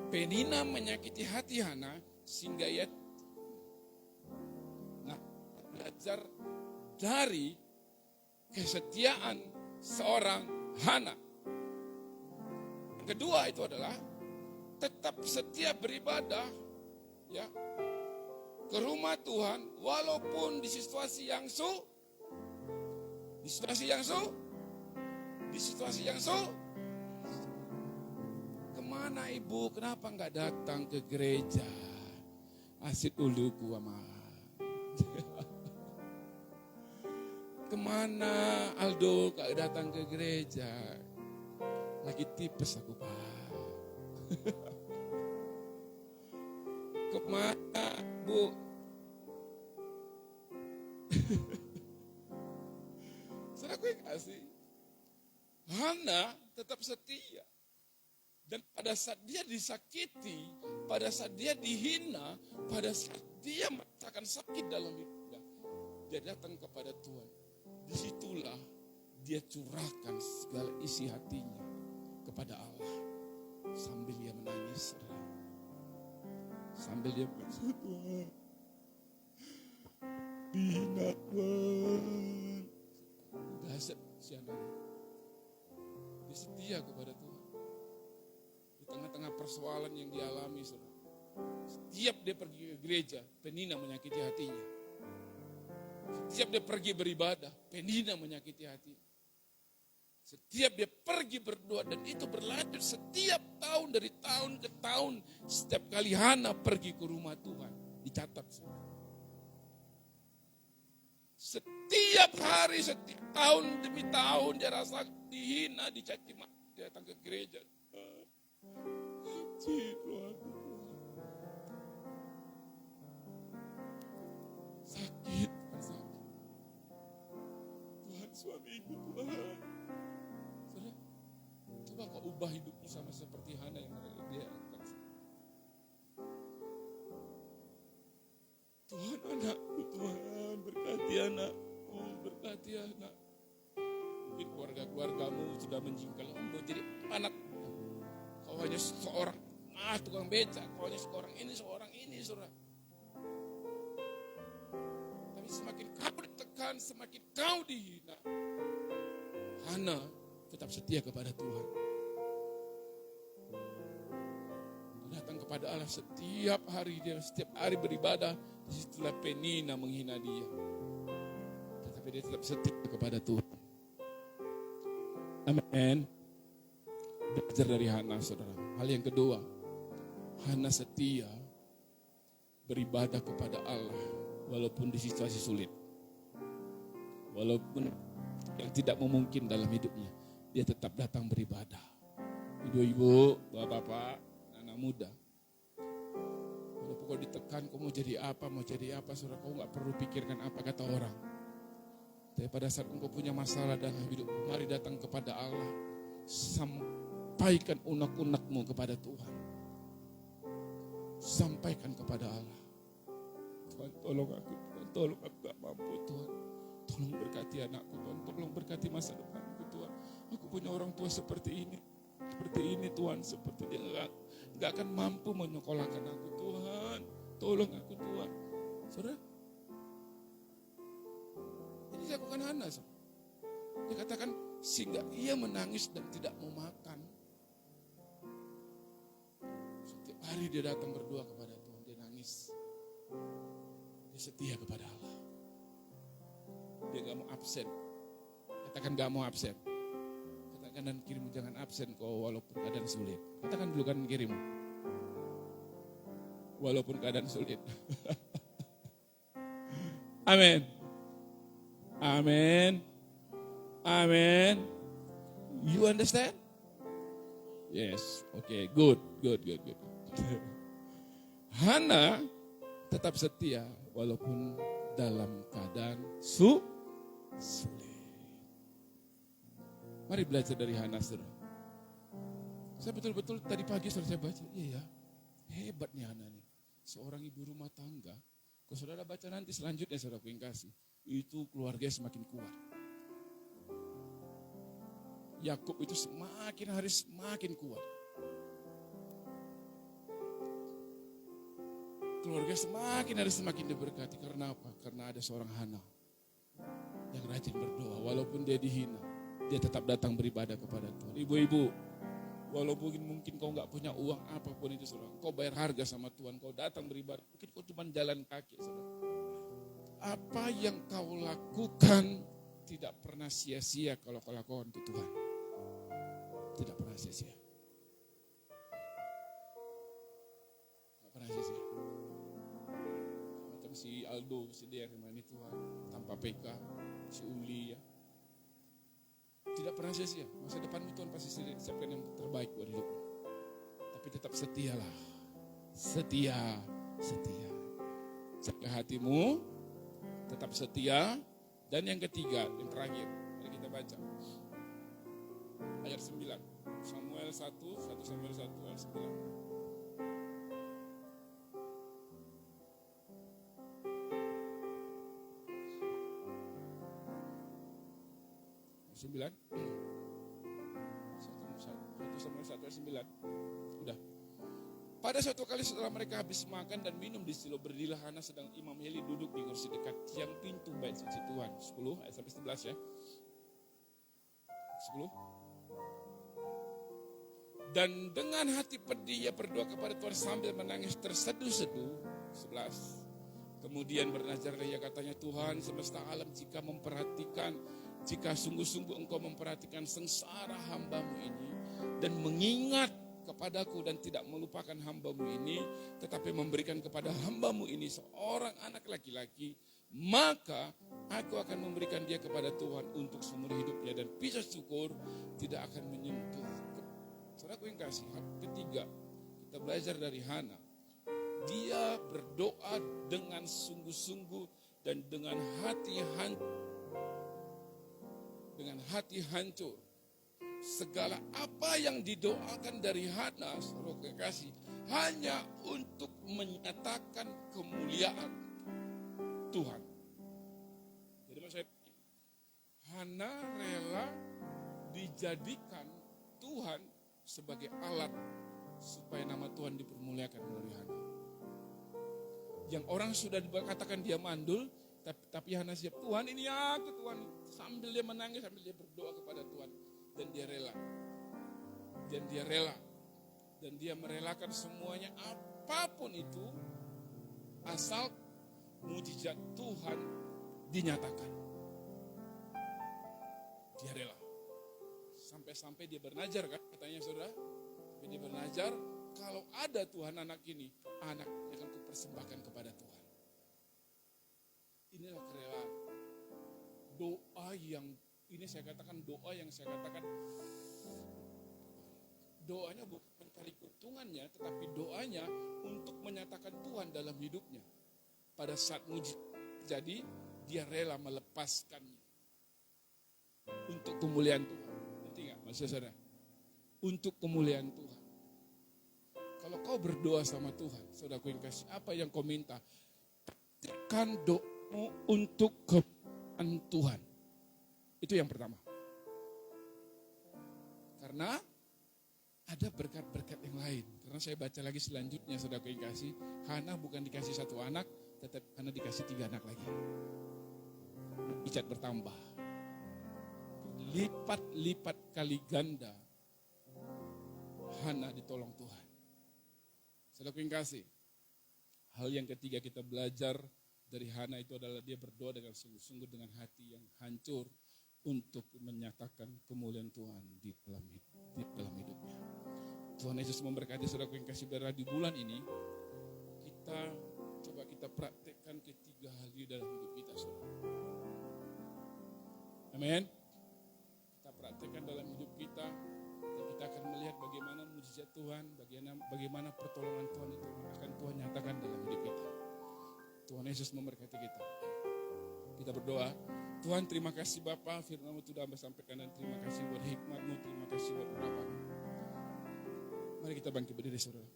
Penina menyakiti hati Hana sehingga ia belajar dari kesetiaan seorang Hana. Yang kedua itu adalah tetap setia beribadah ya ke rumah Tuhan walaupun di situasi yang kemana ibu, kenapa nggak datang ke gereja? Asyik dulu gua mah. Kemana Aldo gak datang ke gereja? Lagi tipes aku pak. Kemana bu? Saudara gue kasih. Hana tetap setia. Dan pada saat dia disakiti, pada saat dia dihina, pada saat dia merasakan sakit dalam hidupnya, dia datang kepada Tuhan. Disitulah dia curahkan segala isi hatinya kepada Allah. Sambil dia menangis. Sambil dia menangis. Tuhan, dihina Tuhan. Dahsyat si anak. Dia setia kepada Tuhan. Di tengah-tengah persoalan yang dialami. Setiap dia pergi ke gereja, Penina menyakiti hatinya. Setiap dia pergi beribadah, Penina menyakiti hati. Setiap dia pergi berdoa dan itu berlanjut setiap tahun dari tahun ke tahun. Setiap kali Hana pergi ke rumah Tuhan, dicatat. Setiap hari, setiap tahun demi tahun dia rasa dihina, dicaci maki, dia datang ke gereja. Sakit. Suamiku Tuhan. Saudara, coba kau ubah hidupmu sama seperti Hana yang dia lakukan. Tuhan anakku, Tuhan berkati anakku, berkati anak. Mungkin keluargamu sudah menjingkal, engkau jadi anak. Kau hanya seorang tukang beca, kau hanya seorang ini, saudara. Tapi semakin kau ditekan, semakin kau dihina. Hana tetap setia kepada Tuhan. Dia datang kepada Allah setiap hari, dia setiap hari beribadah. Disitulah Penina menghina dia. Tetapi dia tetap setia kepada Tuhan. Amin. Belajar dari Hana, saudara. Hal yang kedua, Hana setia beribadah kepada Allah walaupun di situasi sulit. Walaupun yang tidak memungkin dalam hidupnya, dia tetap datang beribadah. Ibu-ibu, bapak-bapak, anak muda. Walaupun kau ditekan, kau mau jadi apa, saudara, kau gak perlu pikirkan apa kata orang. Tapi pada saat engkau punya masalah dalam hidup, mari datang kepada Allah. Sampaikan unek-unekmu kepada Tuhan. Sampaikan kepada Allah. Tuhan tolong aku, Tuhan tolong aku gak mampu Tuhan. Tolong berkati anakku Tuhan, tolong berkati masa depanku Tuhan. Aku punya orang tua seperti ini Tuhan, seperti dia gak akan mampu menyekolahkan aku Tuhan. Tolong aku Tuhan. Saudara, ini dilakukan Hana. Dia katakan sehingga ia menangis dan tidak mau makan. Setiap hari dia datang berdoa kepada Tuhan, dia nangis. Dia setia kepada Allah. Dia gak mau absen. Katakan gak mau absen. Katakan dan kirimu jangan absen kau walaupun keadaan sulit. Katakan dulu kan kirimu. walaupun keadaan sulit. Amin. Amin. Amin. You understand? Yes. Okay, good. Hana tetap setia walaupun dalam keadaan sulit. Mari belajar dari Hana, saudara. Saya betul-betul tadi pagi saya baca, iya, hebatnya Hana nih. Seorang ibu rumah tangga. Kalau saudara baca nanti selanjutnya, saudara yang kasih, itu keluarga semakin kuat. Yakub itu semakin hari semakin kuat. Keluarga semakin hari semakin diberkati. Karena apa? Karena ada seorang Hana yang rajin berdoa. Walaupun dia dihina, dia tetap datang beribadah kepada Tuhan. Ibu-ibu, walaupun mungkin kau gak punya uang apapun itu, saudara, kau bayar harga sama Tuhan, kau datang beribadah. Mungkin kau cuma jalan kaki, saudara. Apa yang kau lakukan tidak pernah sia-sia kalau kau lakukan untuk Tuhan. Tidak pernah sia-sia. Tidak pernah sia-sia. Macam si Aldo, si dia yang ini Tuhan, tanpa PK, si Uli ya. Tidak pernah sia-sia. Masa depanmu Tuhan pasti siapkan yang terbaik buat hidupmu. Tapi tetap setialah. Setia. Jaga hatimu, tetap setia. Dan yang ketiga, yang terakhir, mari kita baca. Ayat 9. Samuel 1 Samuel 1 ayat 9. Sembilan. 1 Samuel 1 ayat 9. Udah. Pada suatu kali setelah mereka habis makan dan minum di Silo, berdirilah Hana sedang Imam Eli duduk di kursi dekat tiang pintu bait suci Tuhan. 10 ayat sampai 11 ya. 10. Dan dengan hati pedih ia berdoa kepada Tuhan sambil menangis terseduh-seduh. 11. Kemudian bernazarlah ia, katanya, Tuhan semesta alam, jika sungguh-sungguh engkau memperhatikan sengsara hambamu ini dan mengingat kepadaku dan tidak melupakan hambamu ini, tetapi memberikan kepada hambamu ini seorang anak laki-laki, maka aku akan memberikan dia kepada Tuhan untuk seumur hidupnya, dan pisau syukur tidak akan menyentuh. Saudaraku yang kasih, ketiga, kita belajar dari Hana. Dia berdoa dengan sungguh-sungguh dan dengan hati hancur. Segala apa yang didoakan dari Hana, saudaraku yang kasih, hanya untuk menyatakan kemuliaan Tuhan. Jadi maksudnya, Hana rela dijadikan Tuhan sebagai alat supaya nama Tuhan dipermuliakan melalui Hana. Yang orang sudah dikatakan dia mandul, tapi Hana siap, Tuhan ini aku Tuhan. Sambil dia menangis, sambil dia berdoa kepada Tuhan. Dan dia rela. Dan dia merelakan semuanya, apapun itu, asal mujizat Tuhan dinyatakan. Dia rela. Sampai-sampai dia bernazar, kan, katanya saudara. Sampai dia bernazar, kalau ada Tuhan anak ini, anak yang akan kupersembahkan kepada Tuhan. Inilah kerelaan. Doa yang doanya bukan mencari keuntungannya, tetapi doanya untuk menyatakan Tuhan dalam hidupnya. Pada saat mujizat terjadi, dia rela melepaskannya untuk kemuliaan Tuhan. Nanti nggak, maksud saudara? Untuk kemuliaan Tuhan. Kalau kau berdoa sama Tuhan, saudaraku yang kasih, apa yang kau minta? Praktikkan doamu untuk kemuliaan Tuhan. Itu yang pertama. Karena ada berkat-berkat yang lain. Karena saya baca lagi selanjutnya, saudaraku yang kasih, Hana bukan dikasih satu anak, tetapi Hana dikasih 3 anak lagi. Icat bertambah. Lipat-lipat kali ganda. Hana ditolong Tuhan. Saudaraku yang kasih, hal yang ketiga kita belajar dari Hana itu adalah dia berdoa dengan sungguh-sungguh, dengan hati yang hancur, untuk menyatakan kemuliaan Tuhan di dalam hidupnya. Tuhan Yesus memberkati saudaraku yang kasih berada di bulan ini. Amin. Kita praktekkan dalam hidup kita, dan kita akan melihat bagaimana mujizat Tuhan, bagaimana pertolongan Tuhan itu akan Tuhan nyatakan dalam hidup kita. Tuhan Yesus memberkati kita. Kita berdoa. Tuhan, terima kasih Bapa, firman-Mu sudah Hamba sampaikan, dan terima kasih buat hikmat-Mu, terima kasih buat urapan-Mu. Mari kita bangkit berdiri, saudara.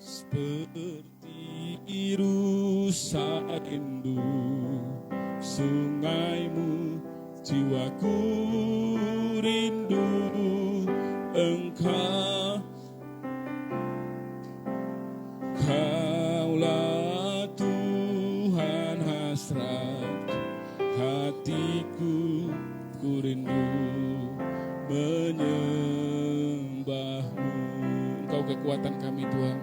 Seperti rusa rindu sungai-Mu, jiwaku rindu Engkau. Kaulah Tuhan hasrat hatiku, ku rindu menyembah-Mu. Engkau kekuatan kami Tuhan.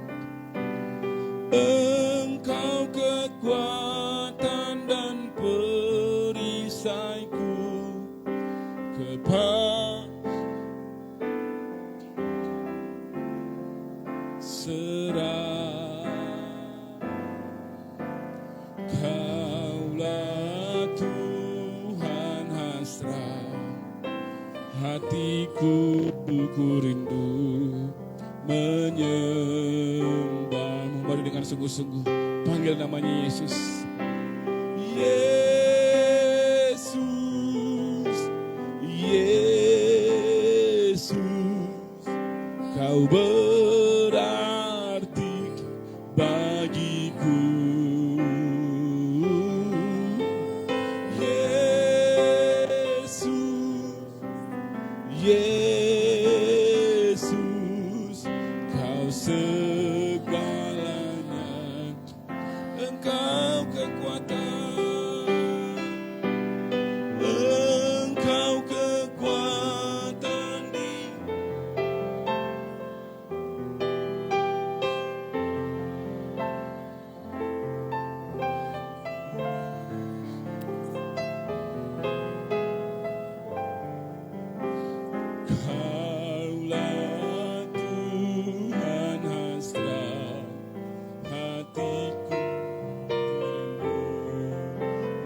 Engkau kekuatan dan perisaiku, serah. Kaulah Tuhan hasrat hatiku, ku rindu menyembah-Mu. Mari dengan sungguh-sungguh panggil namanya Yesus. Yesus, Yesus, Kau berarti bagiku. Yesus, Kau segalanya, Engkau kekuatan, Engkau kekuatan di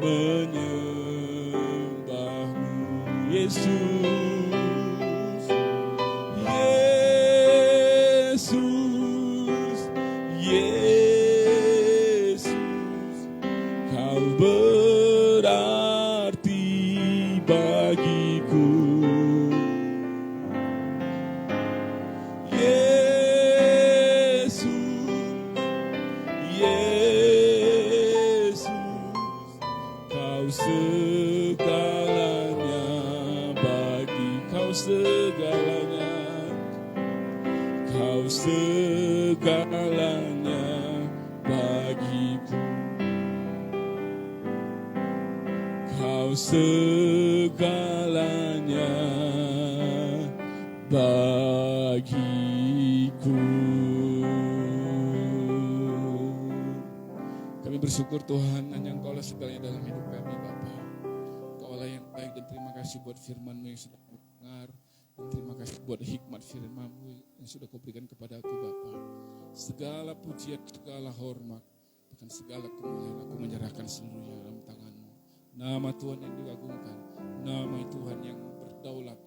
menyembah-Mu, Yesus, Yesus, Yesus, Kau berarti bagiku. Yesus, Yesus, Kau segalanya bagi, Kau segalanya, Kau segalanya bagiku, Kau segalanya bagiku. Kami bersyukur Tuhan, hanya Engkau lah segalanya dalam hidup kami Bapa. Engkau lah yang baik, dan terima kasih buat firman-Mu yang sudah kami dengar, dan terima kasih buat hikmat firman-Mu yang sudah Kau berikan kepada aku Bapa. Segala pujian, segala hormat, bahkan segala kemuliaan aku menyerahkan seluruhnya dalam tangan-Mu. Nama Tuhan yang diagungkan, nama Tuhan yang berdaulat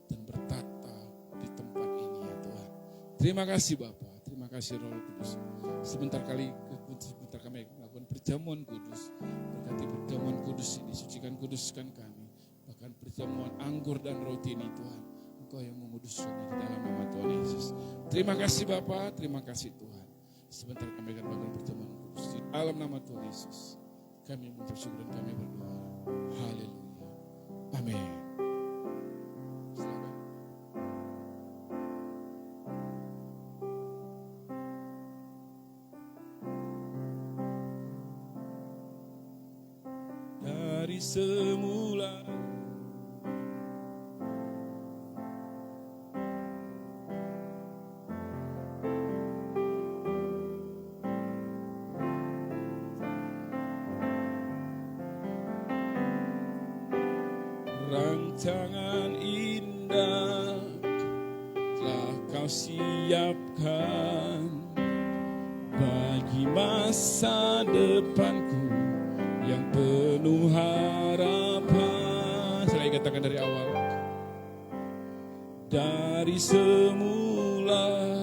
dan bertata di tempat ini ya Tuhan. Terima kasih Bapa, terima kasih Roh Kudus. Sebentar kami melakukan perjamuan kudus. Berkati perjamuan kudus ini, sucikan kuduskan kami. Bahkan perjamuan anggur dan roti ini Tuhan, Engkau yang menguduskan di dalam nama Tuhan Yesus. Terima kasih Bapa, terima kasih Tuhan. Sebentar kami akan melakukan perjamuan kudus di dalam nama Tuhan Yesus. Kami bersyukur dan kami berdoa. Haleluya. Amin. Silakan. Dari semula rancangan indah telah Kau siapkan bagi masa depanku yang penuh harapan. Saya katakan dari awal. Dari semula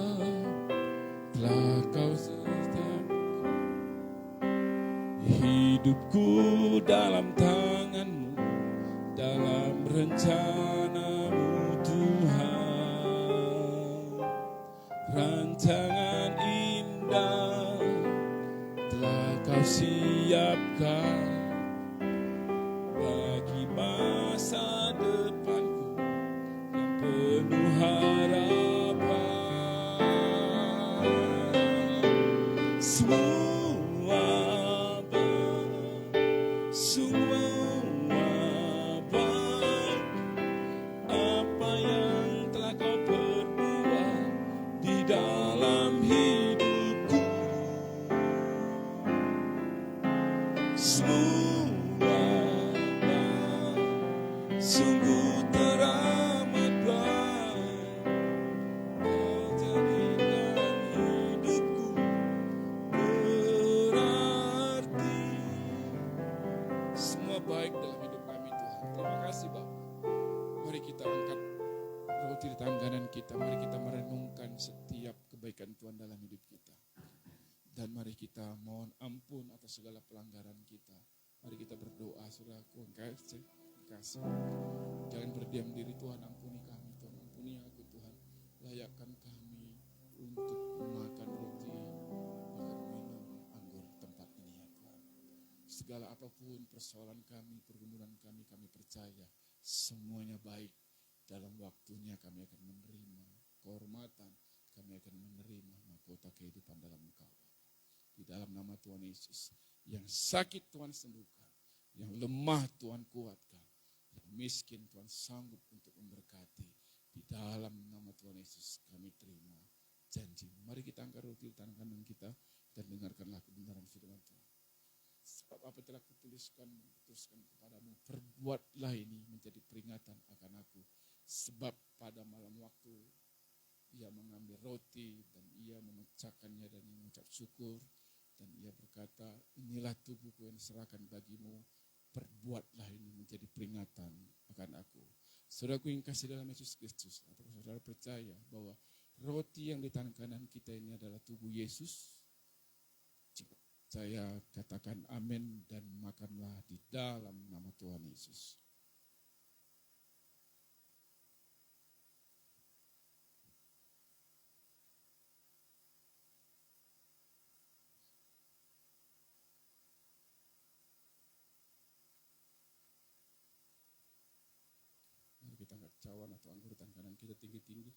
telah kau sediakan hidupku dalam tanganmu, dalam rencanamu Tuhan. Rancangan indah telah kau siapkan bagi masa depanku yang penuh harapan. Semua baik apa yang telah kau perbuat di dalam hidupku. Semua sungguh teramat baik, kau jadikan hidupku berarti. Semua baik dalam hidup kami Tuhan. Terima kasih Bapa. Mari kita angkat roti di tangan kanan kita. Mari kita merenungkan setiap kebaikan Tuhan dalam hidup kita. Dan mari kita mohon ampun atas segala pelanggaran kita. Mari kita berdoa, saudaraku, kasih. Jangan berdiam diri, Tuhan ampuni kami, Tuhan ampuni aku Tuhan. Layakkan kami untuk makan roti, makan minum anggur tempat ini ya Tuhan. Segala apapun persoalan kami, pergumulan kami percaya semuanya baik. Dalam waktunya kami akan menerima kehormatan, kami akan menerima mahkota kehidupan dalam Engkau. Di dalam nama Tuhan Yesus, yang sakit Tuhan sembuhkan, yang lemah Tuhan kuatkan, yang miskin Tuhan sanggup untuk memberkati. Di dalam nama Tuhan Yesus kami terima janji. Mari kita angkat roti di tangan kanan kita dan dengarkanlah kebenaran firman Tuhan. Sebab apa telah kutuliskan kepadamu, perbuatlah ini menjadi peringatan akan aku. Sebab pada malam waktu ia mengambil roti dan ia memecahkannya dan mengucap syukur. Dan ia berkata, inilah tubuhku yang diserahkan bagimu, perbuatlah ini menjadi peringatan akan aku. Saudaraku yang kasih dalam Yesus Kristus, apakah saudara percaya bahwa roti yang di tangan kanan kita ini adalah tubuh Yesus? Saya katakan amin dan makanlah di dalam nama Tuhan Yesus. Kita angkat cawan atau anggur tangan kanan kita tinggi-tinggi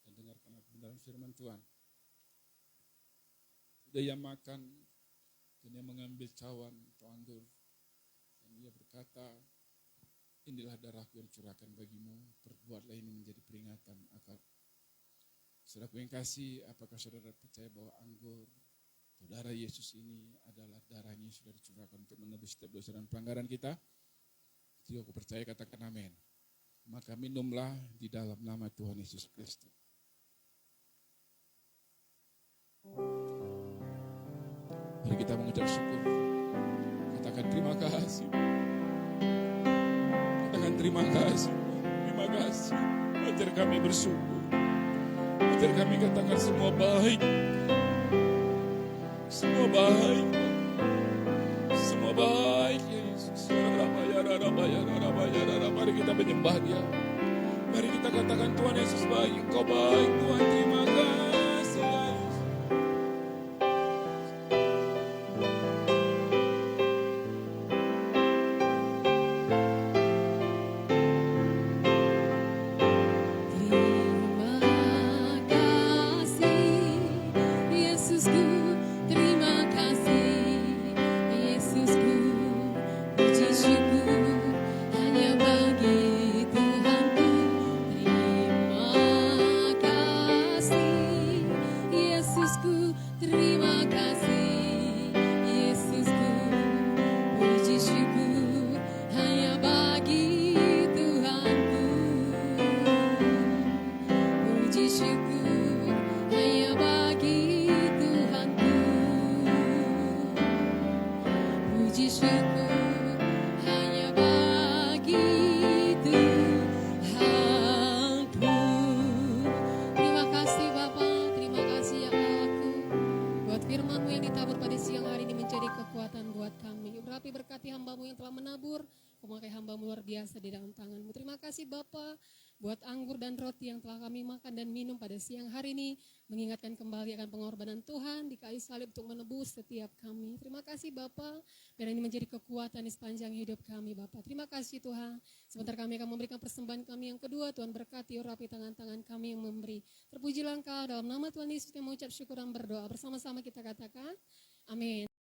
dan dengarkanlah kebenaran firman Tuhan. Sudah ia makan dan ia mengambil cawan atau anggur dan ia berkata, inilah darahku yang dicurahkan bagimu, perbuatlah ini menjadi peringatan akan. Saudaraku yang kasih, apakah saudara percaya bahwa anggur atau darah Yesus ini adalah darahnya yang sudah dicurahkan untuk menebus setiap dosa dan pelanggaran kita? Jika aku percaya, katakan amin. Maka minumlah di dalam nama Tuhan Yesus Kristus. Mari kita mengucap syukur. Katakan terima kasih. Katakan terima kasih. Terima kasih. Ajar kami bersyukur. Ajar kami katakan semua baik. Semua baik. Semua baik Yesus. Mari kita menyembah Dia. Mari kita katakan Tuhan Yesus baik. Engkau baik Tuhan, terima kasih Yesus. Terima kasih kekuatan buat kami. Urapi berkati hamba-Mu yang telah menabur, memakai hamba-Mu luar biasa di dalam tangan-Mu. Terima kasih Bapa buat anggur dan roti yang telah kami makan dan minum pada siang hari ini, mengingatkan kembali akan pengorbanan Tuhan di kayu salib untuk menebus setiap kami. Terima kasih Bapa, biar ini menjadi kekuatan di sepanjang hidup kami Bapa. Terima kasih Tuhan. Sebentar kami akan memberikan persembahan kami yang kedua. Tuhan berkati, urapi tangan-tangan kami yang memberi. Terpujilah Engkau, dalam nama Tuhan Yesus yang mengucap syukur dan berdoa. Bersama-sama kita katakan, amin.